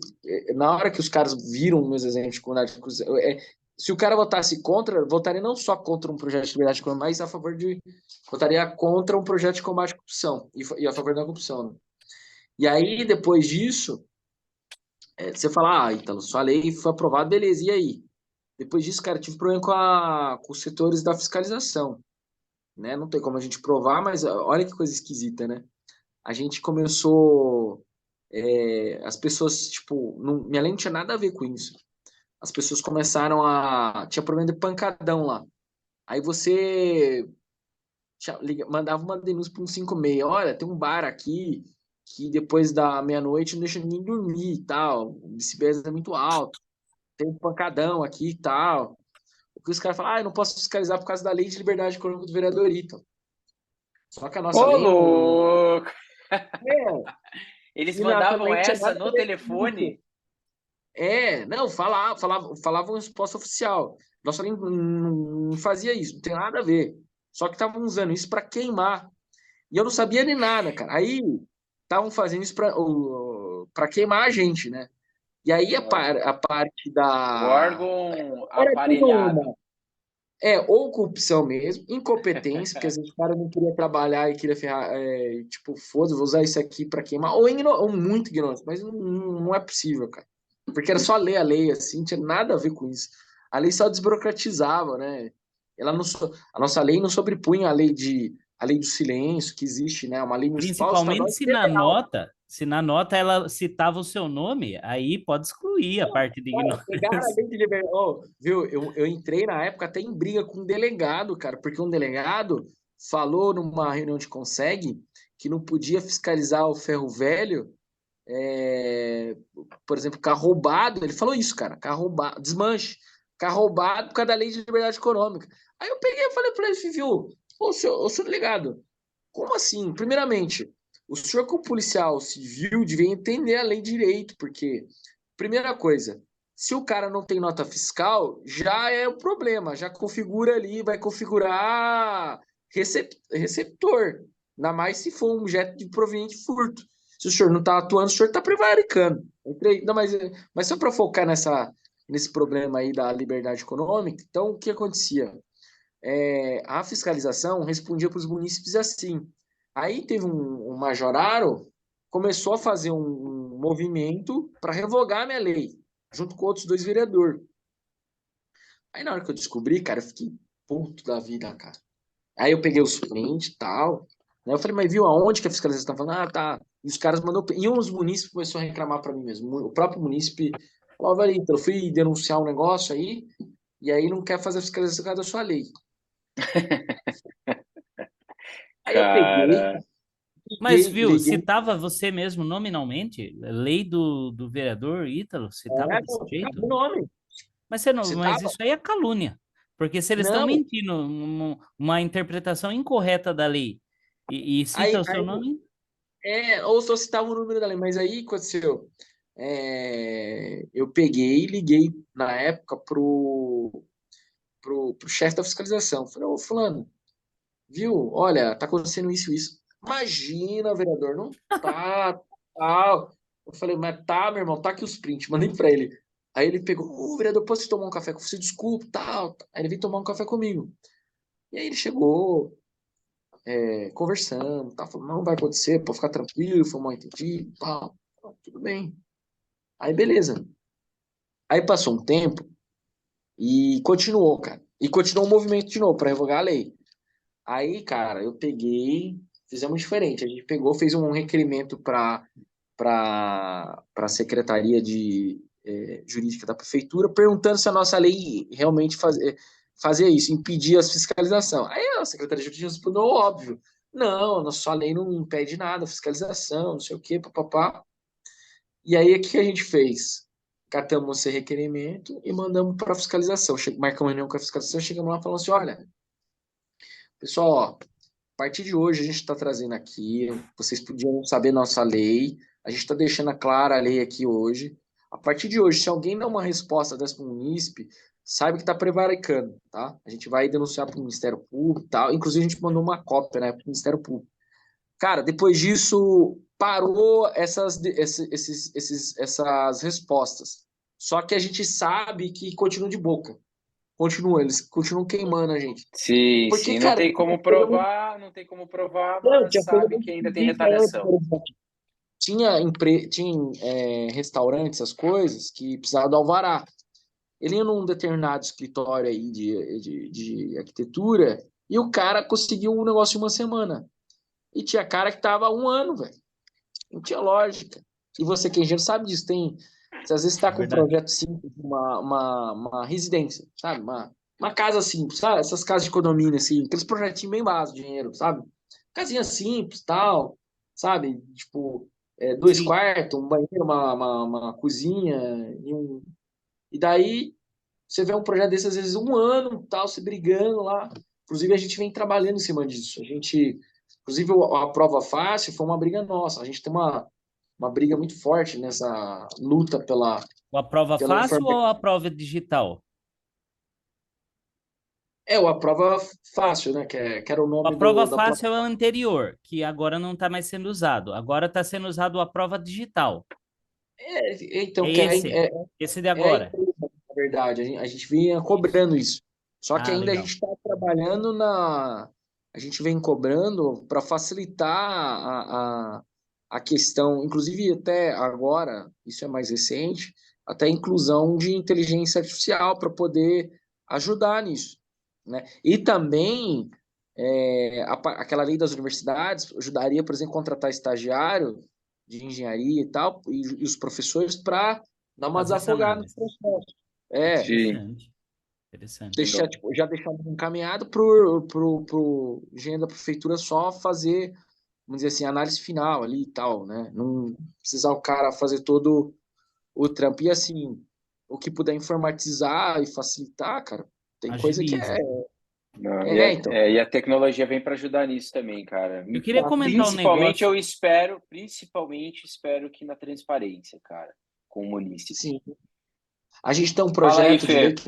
na hora que os caras viram meus exemplos de comunidade, se o cara votasse contra, votaria não só contra um projeto de liberdade econômica, mas a favor de. Votaria contra um projeto de combate à corrupção e a favor da corrupção. Né? E aí, depois disso, você fala, Ítalo, sua lei foi aprovada, beleza, e aí? Depois disso, cara, tive problema com os setores da fiscalização. Né? Não tem como a gente provar, mas olha que coisa esquisita, né? A gente começou. As pessoas, tipo, não, minha lei não tinha nada a ver com isso. As pessoas começaram a. Tinha problema de pancadão lá. Aí você mandava uma denúncia para um 56. Olha, tem um bar aqui que depois da meia-noite não deixa ninguém dormir e tal. O decibéis é muito alto. Tem um pancadão aqui e tal. O que os caras falam, eu não posso fiscalizar por causa da lei de liberdade econômica do vereador Ito. Só que a nossa Ô, lei não. louco! É, Eles e nossa mandavam lei não tinha essa nada a no ver com isso. telefone? Não, falavam em resposta oficial. Nossa lei não fazia isso, não tem nada a ver. Só que estavam usando isso para queimar. E eu não sabia de nada, cara. Aí estavam fazendo isso para queimar a gente, né? E aí Ó, a parte o da... órgão Era tudo aparelhado. ou corrupção mesmo, incompetência, porque às vezes o cara não queria trabalhar e queria ferrar, tipo, foda-se, vou usar isso aqui para queimar, ou muito ignorante, mas não é possível, cara. Porque era só ler a lei, assim, não tinha nada a ver com isso. A lei só desburocratizava, né? Ela não, a nossa lei não sobrepunha a lei do silêncio que existe, né? Uma lei municipal, estadual Principalmente e federal. se na nota ela citava o seu nome, aí pode excluir a parte de Cara, pegaram a ignorância. lei de liberdade. Ó, viu? Eu entrei na época até em briga com um delegado, cara, porque um delegado falou numa reunião de Conseg que não podia fiscalizar o ferro velho, por exemplo, carro roubado. Ele falou isso, cara, carro roubado, desmanche, carro roubado por causa da lei de liberdade econômica. Aí eu peguei e falei para ele, viu? Ô, senhor delegado, como assim? Primeiramente, o senhor, como policial civil, devia entender a lei de direito, porque, primeira coisa, se o cara não tem nota fiscal, já é o problema, já configura ali, vai configurar receptor, ainda mais se for um objeto de proveniente de furto. Se o senhor não está atuando, o senhor está prevaricando. Não, mas só para focar nesse problema aí da liberdade econômica, então o que acontecia? A fiscalização respondia para os munícipes assim. Aí teve um majoraro, começou a fazer um movimento para revogar a minha lei, junto com outros dois vereadores. Aí na hora que eu descobri, cara, eu fiquei puto da vida, cara. Aí eu peguei os prints e tal. Aí eu falei, mas viu aonde que a fiscalização tá falando? Ah, tá. E os caras mandou. E uns munícipes começaram a reclamar para mim mesmo. O próprio munícipe falava ali, então eu fui denunciar um negócio aí, e aí não quer fazer a fiscalização por causa da sua lei. Aí eu peguei, Mas, viu, liguei. citava você mesmo nominalmente? Lei do vereador Ítalo, citava desse Não, jeito? o nome. Mas, você não, Você mas tava? isso aí é calúnia. Porque se eles estão Não. mentindo, uma interpretação incorreta da lei, e cita Aí, o seu nome, ou só citava o número da lei, mas aí aconteceu. Eu peguei e liguei na época pro chefe da fiscalização. Falei, ô, fulano, viu? Olha, tá acontecendo isso, isso. Imagina, vereador, não tá, tal. Eu falei, mas tá, meu irmão, tá aqui os prints, mandei pra ele. Aí ele pegou, ô, vereador, posso tomar um café com você? Desculpa, tal. Aí ele veio tomar um café comigo. E aí ele chegou, conversando, tá, falando, não vai acontecer, pode ficar tranquilo, foi um mal entendido, tal. Tudo bem. Aí beleza. Aí passou um tempo e continuou, cara. E continuou o movimento de novo para revogar a lei. Aí, cara, eu peguei, fizemos diferente. A gente pegou, fez um requerimento para a Secretaria de Jurídica da Prefeitura, perguntando se a nossa lei realmente fazia isso, impedia a fiscalização. Aí a Secretaria de Justiça respondeu, óbvio, não, a nossa lei não impede nada, fiscalização, não sei o quê, papapá. E aí, o que a gente fez? Catamos esse requerimento e mandamos para a fiscalização. Marcamos uma reunião com a fiscalização, chegamos lá e falamos assim, olha, pessoal, ó, a partir de hoje a gente está trazendo aqui, vocês podiam saber nossa lei, a gente está deixando clara a lei aqui hoje. A partir de hoje, se alguém der uma resposta dessa para o munícipe, saiba que está prevaricando, tá? A gente vai denunciar para o Ministério Público e tal. Inclusive, a gente mandou uma cópia, né, para o Ministério Público. Cara, depois disso, parou essas respostas. Só que a gente sabe que continua de boca. Continua, eles continuam queimando a gente. Sim, Porque, sim, não cara, tem como provar, não tem como provar, não, mas tinha coisa sabe muito que ainda tem esquisita antes, retaliação. por exemplo. Tinha restaurantes, essas coisas, que precisavam do alvará. Ele ia num determinado escritório aí de arquitetura e o cara conseguiu um negócio em uma semana. E tinha cara que tava há um ano, velho. Não tinha lógica. E você que é engenheiro sabe disso. Você às vezes está é com um verdade. projeto simples, uma residência, sabe? Uma casa simples, sabe? Essas casas de condomínio, assim, aqueles projetinhos bem básicos de dinheiro, sabe? Casinha simples, tal, sabe? Tipo, dois Sim. quartos, um banheiro, uma cozinha, e daí você vê um projeto desse, às vezes, um ano, tal, se brigando lá. Inclusive, a gente vem trabalhando em cima disso. Inclusive, a prova fácil foi uma briga nossa. A gente tem uma briga muito forte nessa luta A prova pela fácil informação. ou a prova digital? A prova fácil, né? Que era o A nome prova da fácil é o plataforma. anterior, que agora não está mais sendo usado. Agora está sendo usado a prova digital. Então, É que esse de é a agora. empresa, na verdade. A gente vinha Isso. cobrando isso. Só que Ah, ainda a gente legal. está trabalhando na. A gente vem cobrando para facilitar a questão, inclusive até agora, isso é mais recente, até a inclusão de inteligência artificial para poder ajudar nisso, né? E também aquela lei das universidades ajudaria, por exemplo, a contratar estagiário de engenharia e tal, e os professores para dar uma Fazer essa desafogada no análise. processo. É, Sim, Interessante. Interessante. deixar, legal. tipo, já deixar encaminhado pro engenheiro da prefeitura só fazer, vamos dizer assim, análise final ali e tal, né? Não precisar o cara fazer todo o trampo. E assim, o que puder informatizar e facilitar, cara, tem coisa que Agiliza. Não, então. e a tecnologia vem para ajudar nisso também, cara. Eu queria comentar um Principalmente negócio. eu espero, principalmente espero que na transparência, cara, com o munícipe. Sim. A gente tem um Fala aí, projeto de lei Fê, que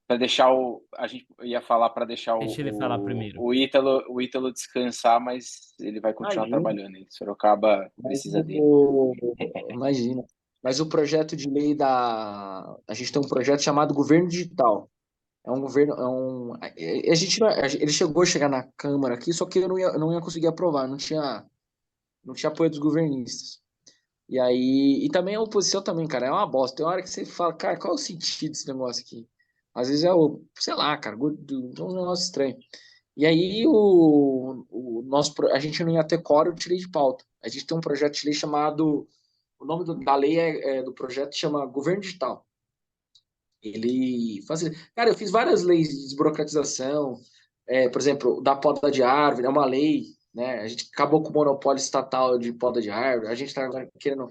para deixar a gente ia falar para deixar Deixa ele falar primeiro. o Ítalo descansar, mas ele vai continuar imagina, trabalhando. Hein? Sorocaba mas precisa dele. imagina. Mas o projeto de lei a gente tem um projeto chamado Governo Digital. É um governo, a gente ele chegou a chegar na Câmara aqui, só que eu não ia conseguir aprovar, não tinha apoio dos governistas. E aí, e também a oposição também, cara, é uma bosta. Tem hora que você fala, cara, qual é o sentido desse negócio aqui? Às vezes sei lá, cara, é um negócio estranho. E aí a gente não ia ter quórum, eu tirei de pauta. A gente tem um projeto de lei chamado, o nome da lei do projeto chama Governo Digital. Ele faz, cara, eu fiz várias leis de desburocratização, por exemplo, da poda de árvore, é uma lei, né? A gente acabou com o monopólio estatal de poda de árvore, a gente está agora querendo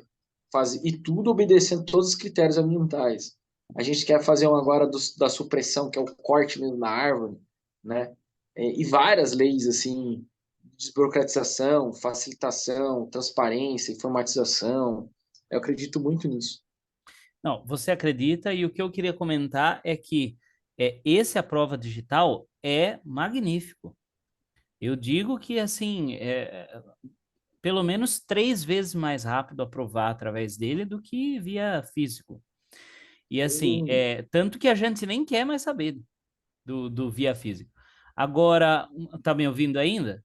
fazer, e tudo obedecendo todos os critérios ambientais. A gente quer fazer um agora da supressão, que é o corte mesmo na árvore, né? E várias leis, assim, de desburocratização, facilitação, transparência, informatização. Eu acredito muito nisso. Não, você acredita, e o que eu queria comentar é que esse A Prova Digital é magnífico. Eu digo que, assim, pelo menos 3 vezes mais rápido aprovar através dele do que via físico. E, assim, tanto que a gente nem quer mais saber do via físico. Agora, tá me ouvindo ainda?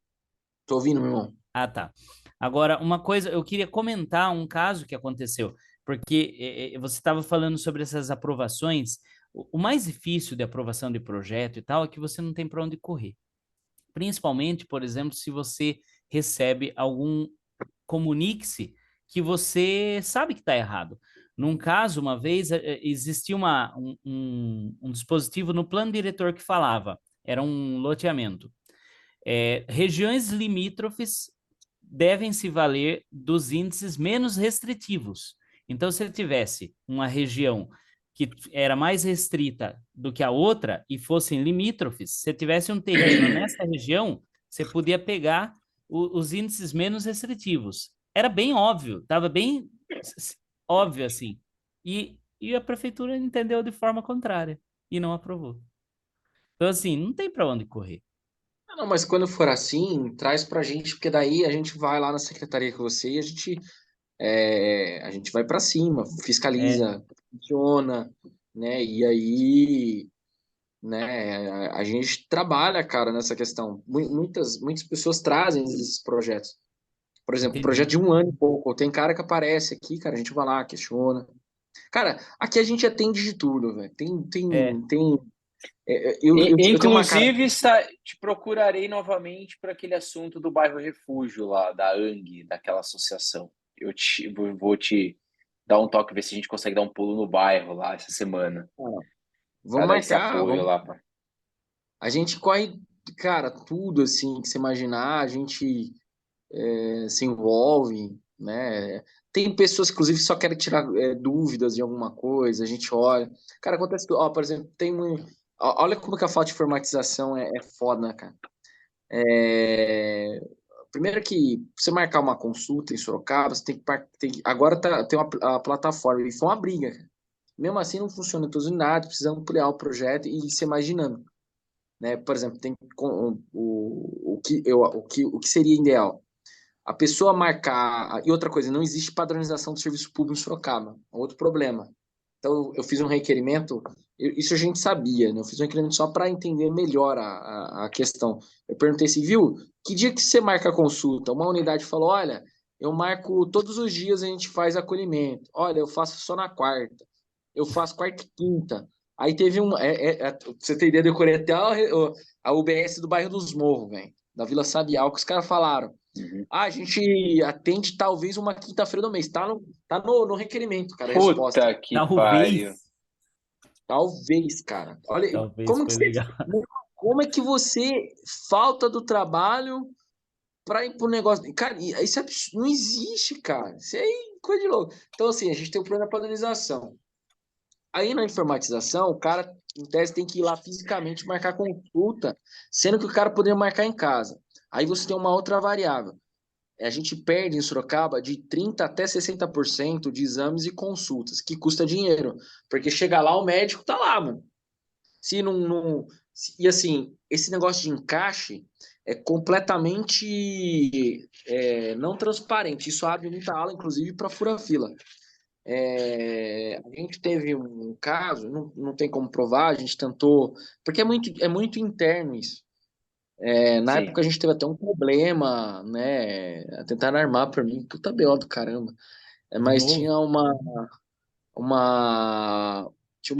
Tô ouvindo, meu irmão. Ah, tá. Agora, uma coisa, eu queria comentar um caso que aconteceu, porque você estava falando sobre essas aprovações. O mais difícil de aprovação de projeto e tal é que você não tem para onde correr. Principalmente, por exemplo, se você recebe algum comunique-se que você sabe que está errado. Num caso, uma vez, existia um dispositivo no plano diretor que falava, era um loteamento. Regiões limítrofes devem se valer dos índices menos restritivos. Então, se ele tivesse uma região que era mais restrita do que a outra e fossem limítrofes, se tivesse um terreno nessa região, você podia pegar os índices menos restritivos. Era bem óbvio, estava bem óbvio assim. E a prefeitura entendeu de forma contrária e não aprovou. Então, assim, não tem para onde correr. Não, mas quando for assim, traz pra gente, porque daí a gente vai lá na secretaria com você e a gente vai pra cima, É, fiscaliza, funciona, né? E aí, né, a gente trabalha, cara, nessa questão. Muitas pessoas trazem esses projetos. Por exemplo, um projeto entendi. de um ano e pouco. Tem cara que aparece aqui, cara, a gente vai lá, questiona. Cara, aqui a gente atende de tudo, velho. É, Eu tenho uma cara. Inclusive, te procurarei novamente para aquele assunto do bairro Refúgio lá, da ANG, daquela associação. Vou te dar um toque, ver se a gente consegue dar um pulo no bairro lá essa semana, para Vamos dar esse marcar, apoio vamos. lá. Pá. A gente corre, cara, tudo assim que você imaginar, a gente se envolve, né? Tem pessoas, inclusive, que só querem tirar dúvidas de alguma coisa, a gente olha. Cara, acontece, ó, por exemplo, olha como que a falta de informatização é foda, né, cara? É, Primeiro que pra você marcar uma consulta em Sorocaba, você agora tem a plataforma, e foi uma briga, cara. Mesmo assim, não funciona em todas as unidades, precisa ampliar o projeto e ser mais dinâmico, né? Por exemplo, tem o que seria ideal? a pessoa marcar. E outra coisa, não existe padronização do serviço público em Sorocaba. É outro problema. Então, eu fiz um requerimento, isso a gente sabia, né? Eu fiz um requerimento só para entender melhor a questão. Eu perguntei assim, viu, que dia que você marca a consulta? Uma unidade falou, olha, eu marco todos os dias, a gente faz acolhimento. Olha, eu faço só na quarta. Eu faço quarta e quinta. Aí teve um. Pra você ter ideia, eu decorei até a UBS do bairro dos Morros, velho, da Vila Sabial, que os caras falaram. Uhum. Ah, a gente atende talvez uma quinta-feira do mês. Tá no requerimento, cara, a resposta. Puta que pariu. Talvez, Talvez, cara. Olha, talvez como que foi você, legal. como é que você falta do trabalho para ir pro negócio? Cara, isso não existe, cara. Isso é coisa de louco. Então, assim, a gente tem o problema da padronização. Aí na informatização, o cara, em tese, tem que ir lá fisicamente marcar consulta, sendo que o cara poderia marcar em casa. Aí você tem uma outra variável. A gente perde em Sorocaba de 30% até 60% de exames e consultas, que custa dinheiro. Porque chega lá, o médico tá lá, mano. Se não. E assim, esse negócio de encaixe é completamente não transparente. Isso abre muita ala, inclusive, para fura-fila. A gente teve um caso, não tem como provar, a gente tentou, porque é muito interno isso. Na Sim. época a gente teve até um problema, né? Tentaram armar para mim, puta BO do caramba. De Mas novo?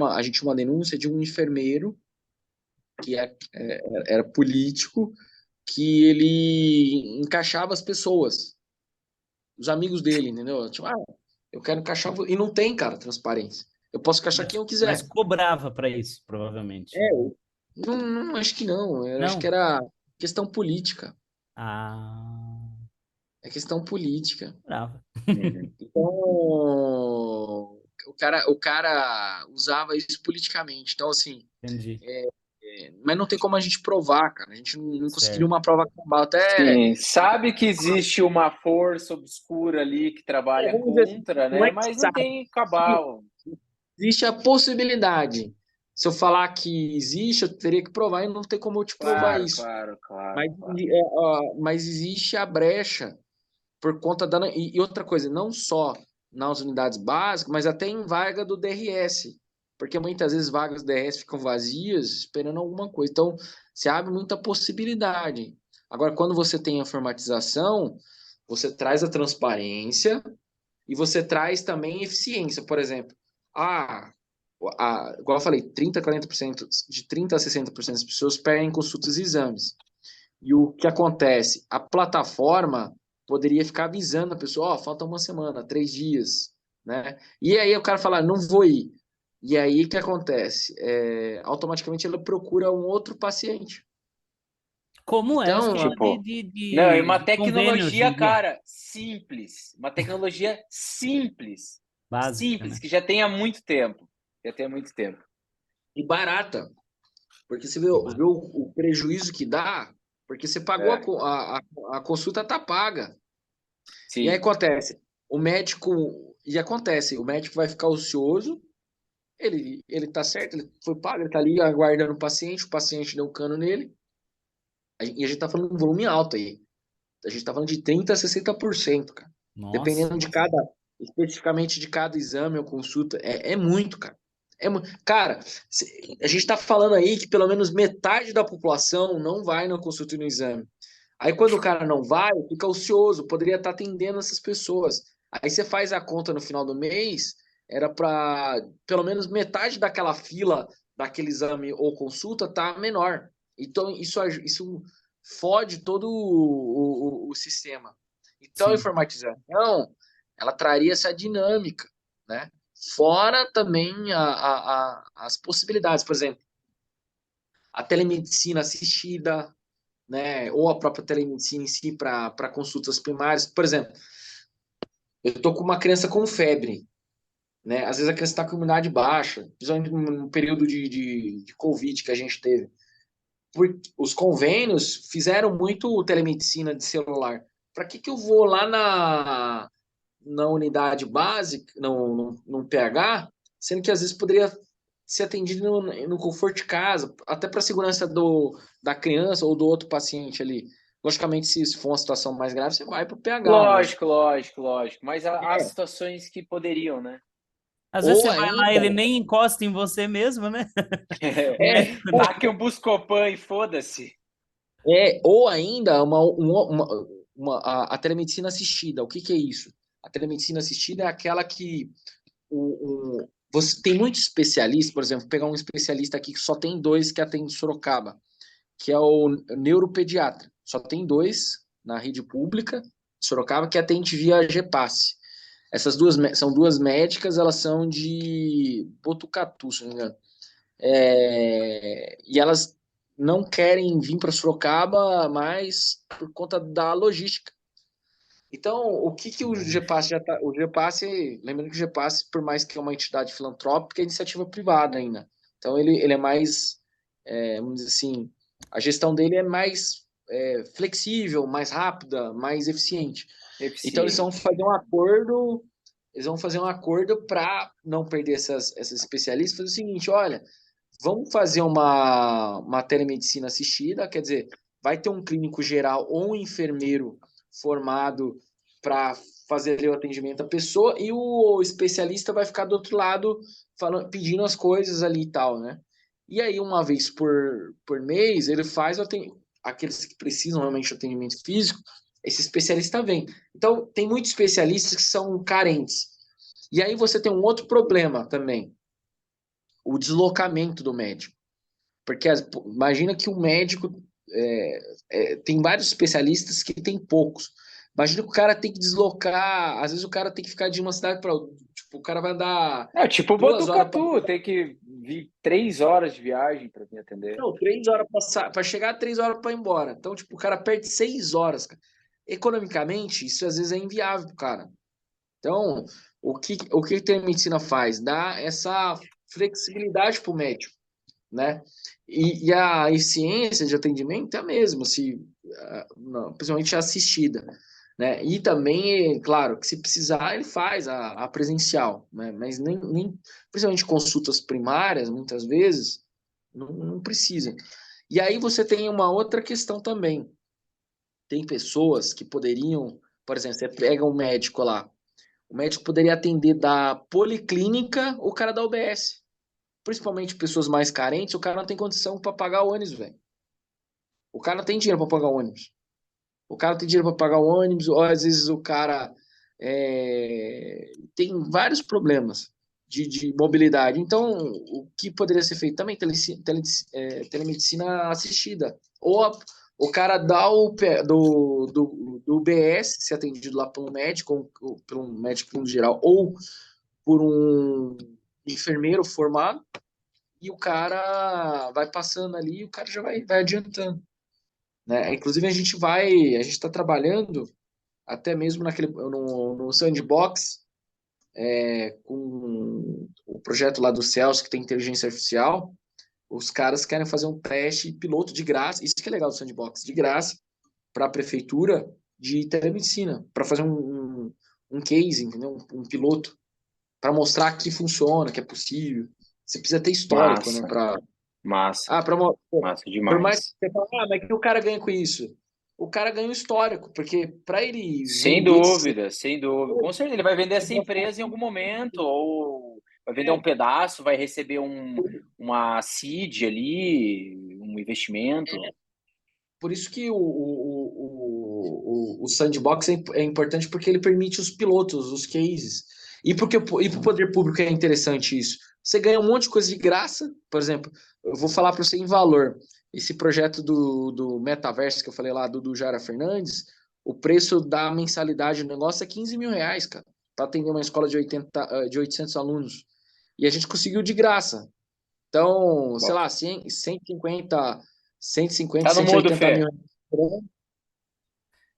a gente tinha uma denúncia de um enfermeiro que era político, que ele encaixava as pessoas, os amigos dele, entendeu? Tipo, eu quero encaixar, e não tem, cara, transparência. Eu posso encaixar quem eu Mas quiser. cobrava para isso, provavelmente. Não, acho que não. Eu acho que Não? era questão política. Ah, É questão política. brava. Uhum. Então, o cara usava isso politicamente. Então, assim, Entendi. mas não tem como a gente provar, cara. A gente não conseguiria Certo. uma prova cabal. Até, Sim, sabe que existe uma força obscura ali que trabalha vamos dizer assim, contra, não né? é que Mas não sabe. tem cabal. Existe a possibilidade. Se eu falar que existe, eu teria que provar e não tem como eu te provar Claro, isso. claro, claro, Mas, claro. mas existe a brecha por conta da. E outra coisa, não só nas unidades básicas, mas até em vaga do DRS. Porque muitas vezes vagas do DRS ficam vazias, esperando alguma coisa. Então, se abre muita possibilidade. Agora, quando você tem a informatização, você traz a transparência e você traz também eficiência. Por exemplo, ah, igual eu falei, 30, 40%, de 30 a 60% das pessoas perdem consultas e exames. E o que acontece? A plataforma poderia ficar avisando a pessoa, falta uma semana, 3 dias, né? E aí o cara fala, não vou ir. E aí o que acontece? Automaticamente ela procura um outro paciente. Como é Então, só de, Tipo, de, não, e de, uma de convênio hoje em tecnologia, dia? cara, simples. Uma tecnologia simples. Básica, Simples, né? que já tem há muito tempo. Já tem há muito tempo. e barata, porque você vê, E vê o prejuízo que dá, porque você pagou É, a consulta tá paga. E aí sim. acontece, o médico vai ficar ocioso. Ele tá certo, ele foi pago, ele tá ali aguardando o paciente deu um cano nele, e a gente tá falando de um volume alto aí. A gente tá falando de 30 a 60%, cara. Nossa, Dependendo especificamente de cada exame ou consulta, é muito, cara. Cara, a gente tá falando aí que pelo menos metade da população não vai na consulta e no exame. Aí quando o cara não vai, fica ocioso, poderia estar atendendo essas pessoas. Aí você faz a conta no final do mês, era para pelo menos metade daquela fila daquele exame ou consulta tá menor. Então isso fode todo o sistema. Então a sim. informatização, ela traria essa dinâmica, né? Fora também as possibilidades, por exemplo, a telemedicina assistida, né? Ou a própria telemedicina em si para consultas primárias. Por exemplo, eu estou com uma criança com febre, né? Às vezes a criança está com imunidade baixa, principalmente no período de Covid que a gente teve. Os convênios fizeram muito telemedicina de celular. Para que eu vou lá na unidade básica, no PH, sendo que às vezes poderia ser atendido no conforto de casa, até para a segurança da criança ou do outro paciente ali. Logicamente, se for uma situação mais grave, você vai para o PH, mas... Lógico. Mas há É. situações que poderiam, né? Às vezes Ou você vai lá, ainda, ele nem encosta em você mesmo, né? O é, médico. Taque um Buscopan e foda-se. ou ainda a telemedicina assistida. O que que é isso? A telemedicina assistida é aquela que você tem muitos especialistas, por exemplo, pegar um especialista aqui que só tem dois que atende em Sorocaba, que é o neuropediatra. Só tem dois na rede pública de Sorocaba que atende via GPasse. Essas duas são duas médicas, elas são de Botucatu, se não me engano. E elas não querem vir para Sorocaba mais por conta da logística. Então, o que que o GPasse já tá? O GPasse, lembrando que o GPasse, por mais que é uma entidade filantrópica, é iniciativa privada ainda. Então, ele é mais, vamos dizer assim, a gestão dele é mais flexível, mais rápida, mais eficiente. Então, Eficiente. eles vão fazer um acordo para não perder essas especialistas, fazer o seguinte, olha, vamos fazer uma telemedicina assistida, quer dizer, vai ter um clínico geral ou um enfermeiro formado para fazer ali o atendimento à pessoa e o especialista vai ficar do outro lado falando, pedindo as coisas ali e tal, né? E aí, uma vez por mês, ele faz aqueles que precisam realmente de atendimento físico, esse especialista vem. Então, tem muitos especialistas que são carentes. E aí você tem um outro problema também, o deslocamento do médico. Porque imagina que um médico tem vários especialistas que tem poucos. Imagina que o cara tem que deslocar, às vezes o cara tem que ficar de uma cidade para outra. Tipo, o cara vai dar É, tipo 2 horas para. Botucatu, tem que vir 3 horas de viagem para me atender. Não, 3 horas para chegar, 3 horas para ir embora. Então, tipo, o cara perde 6 horas, cara. Economicamente, isso às vezes é inviável pro cara. Então, o que a telemedicina faz? Dá essa flexibilidade para o médico, né? E a eficiência de atendimento é a mesma, principalmente a assistida, né? E também, claro, que se precisar, ele faz a presencial, né? Mas principalmente consultas primárias, muitas vezes, não precisa. E aí você tem uma outra questão também. Tem pessoas que poderiam, por exemplo, você pega um médico lá, o médico poderia atender da policlínica o cara da UBS. Principalmente pessoas mais carentes, o cara não tem condição para pagar o ônibus, velho. O cara não tem dinheiro para pagar o ônibus. O cara não tem dinheiro para pagar o ônibus, ou às vezes o cara tem vários problemas de mobilidade. Então, o que poderia ser feito também? Telemedicina assistida. Ou o cara dá do UBS, ser atendido lá por um médico, ou por um médico no geral, ou por um enfermeiro formado, e o cara vai passando ali e o cara já vai adiantando, né? Inclusive a gente está trabalhando até mesmo no Sandbox, com o projeto lá do Celso que tem inteligência artificial. Os caras querem fazer um teste piloto de graça, isso que é legal do Sandbox, de graça para a prefeitura de telemedicina, para fazer um case, entendeu? Um piloto para mostrar que funciona, que é possível. Você precisa ter histórico, né, Massa, para massa, massa por mais que demais. você fale, mas que o cara ganha com isso? O cara ganha um histórico, porque para ele Sem vender esse dúvida, sem dúvida. Com certeza, ele vai vender essa empresa em algum momento, ou vai vender um pedaço, vai receber uma seed ali, um investimento. por isso que o sandbox é importante porque ele permite os pilotos, os cases. E para o poder público é interessante isso. Você ganha um monte de coisa de graça, por exemplo, eu vou falar para você em valor. Esse projeto do metaverso que eu falei lá, do Jara Fernandes, o preço da mensalidade do negócio é 15 mil reais, cara, para atender uma escola de 800 alunos. E a gente conseguiu de graça. Então, sei Bom, lá, 150, tá no mudo, 180 mil Fê. reais.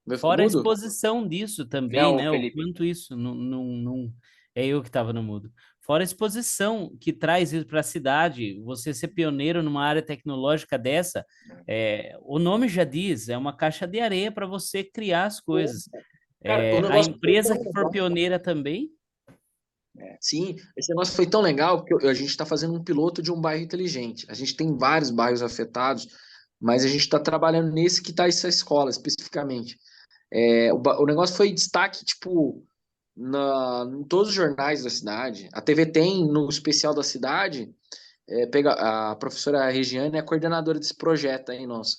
Meu Fora a mudo? exposição disso também, Não, né? O Felipe. quanto isso não é eu que estava no mudo. Fora a exposição que traz isso para a cidade, você ser pioneiro numa área tecnológica dessa, o nome já diz, é uma caixa de areia para você criar as coisas. Cara, o A negócio foi tão empresa que for legal. pioneira também, Sim, esse negócio foi tão legal que a gente está fazendo um piloto de um bairro inteligente. A gente tem vários bairros afetados mas a gente está trabalhando nesse que está essa escola especificamente. O negócio foi destaque, tipo, em todos os jornais da cidade. A TV tem no especial da cidade, a professora Regiane é a coordenadora desse projeto aí, nosso.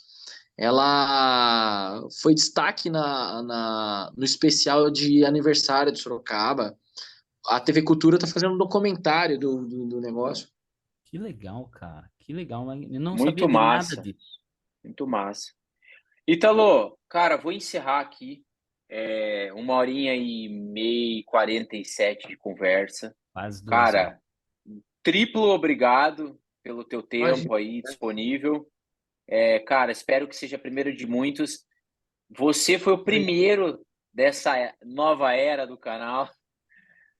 Ela foi destaque no especial de aniversário de Sorocaba. A TV Cultura está fazendo um documentário do negócio. Que legal, cara. Que legal. Mas eu não sabia Muito de nada massa, disso. muito massa. Ítalo, cara, vou encerrar aqui. 1h30 e 47 de conversa. Quase 2 horas. Cara, triplo obrigado pelo teu Imagina. tempo aí disponível. Cara, espero que seja primeiro de muitos. Você foi o primeiro dessa nova era do canal,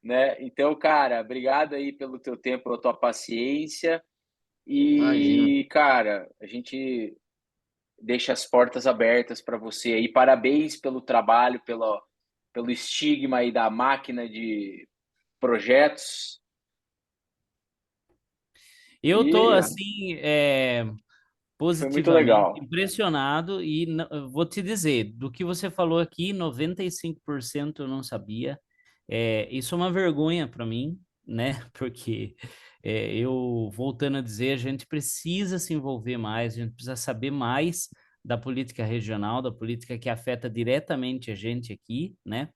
né? Então, cara, obrigado aí pelo teu tempo, pela tua paciência. Imagina. E, cara, a gente deixa as portas abertas para você aí. Parabéns pelo trabalho, pelo estigma aí da máquina de projetos. Eu tô, E assim, foi muito positivamente legal. impressionado e eu vou te dizer, do que você falou aqui, 95% eu não sabia. Isso é uma vergonha para mim, né? Porque eu, voltando a dizer, a gente precisa se envolver mais, a gente precisa saber mais da política regional, da política que afeta diretamente a gente aqui, né?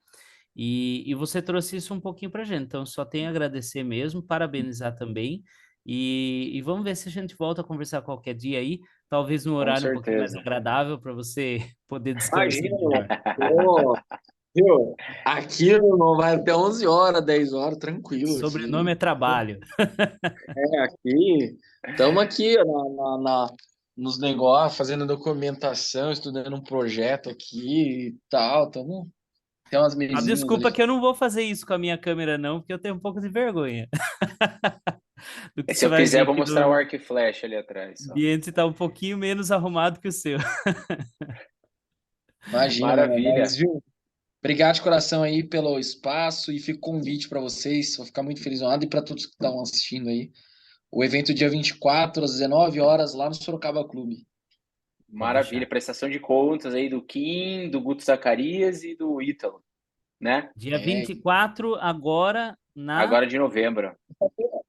E você trouxe isso um pouquinho para a gente, então só tenho a agradecer mesmo, parabenizar também. E vamos ver se a gente volta a conversar qualquer dia aí, talvez num Com horário um pouquinho mais certeza. agradável para você poder descansar Imagina, melhor. pô, viu? Aqui não vai até 11 horas, 10 horas, tranquilo Sobrenome aqui. é trabalho. Aqui, estamos aqui nos negócios, fazendo documentação, estudando um projeto aqui e tal. Tem umas A mesinhas ali. desculpa que eu não vou fazer isso com a minha câmera, não, porque eu tenho um pouco de vergonha do que Se você eu vai quiser, ver vou que mostrar o no arco e flecha ali atrás. Ó. ambiente está um pouquinho menos arrumado que o seu. Imagina, meu, mas Maravilha. viu? Obrigado de coração aí pelo espaço e fica o convite para vocês. Vou ficar muito feliz honrado e para todos que estão assistindo aí. O evento dia 24 às 19 horas lá no Sorocaba Clube. Pode Maravilha. deixar. Prestação de contas aí do Kim, do Guto Zacarias e do Ítalo, né? Dia É, 24, agora na Agora de novembro, sexta-feira.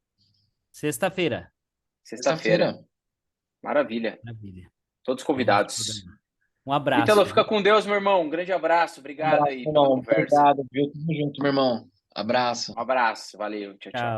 sexta-feira. sexta-feira. Maravilha. Maravilha. Todos A gente toda. convidados. Um Ítalo, abraço, fica viu? com Deus, meu irmão. Um grande abraço. Um Obrigado abraço, aí pela irmão. conversa. Obrigado, viu? Tamo junto, meu irmão. Abraço. Um abraço. Valeu. Tchau, tchau. Tchau.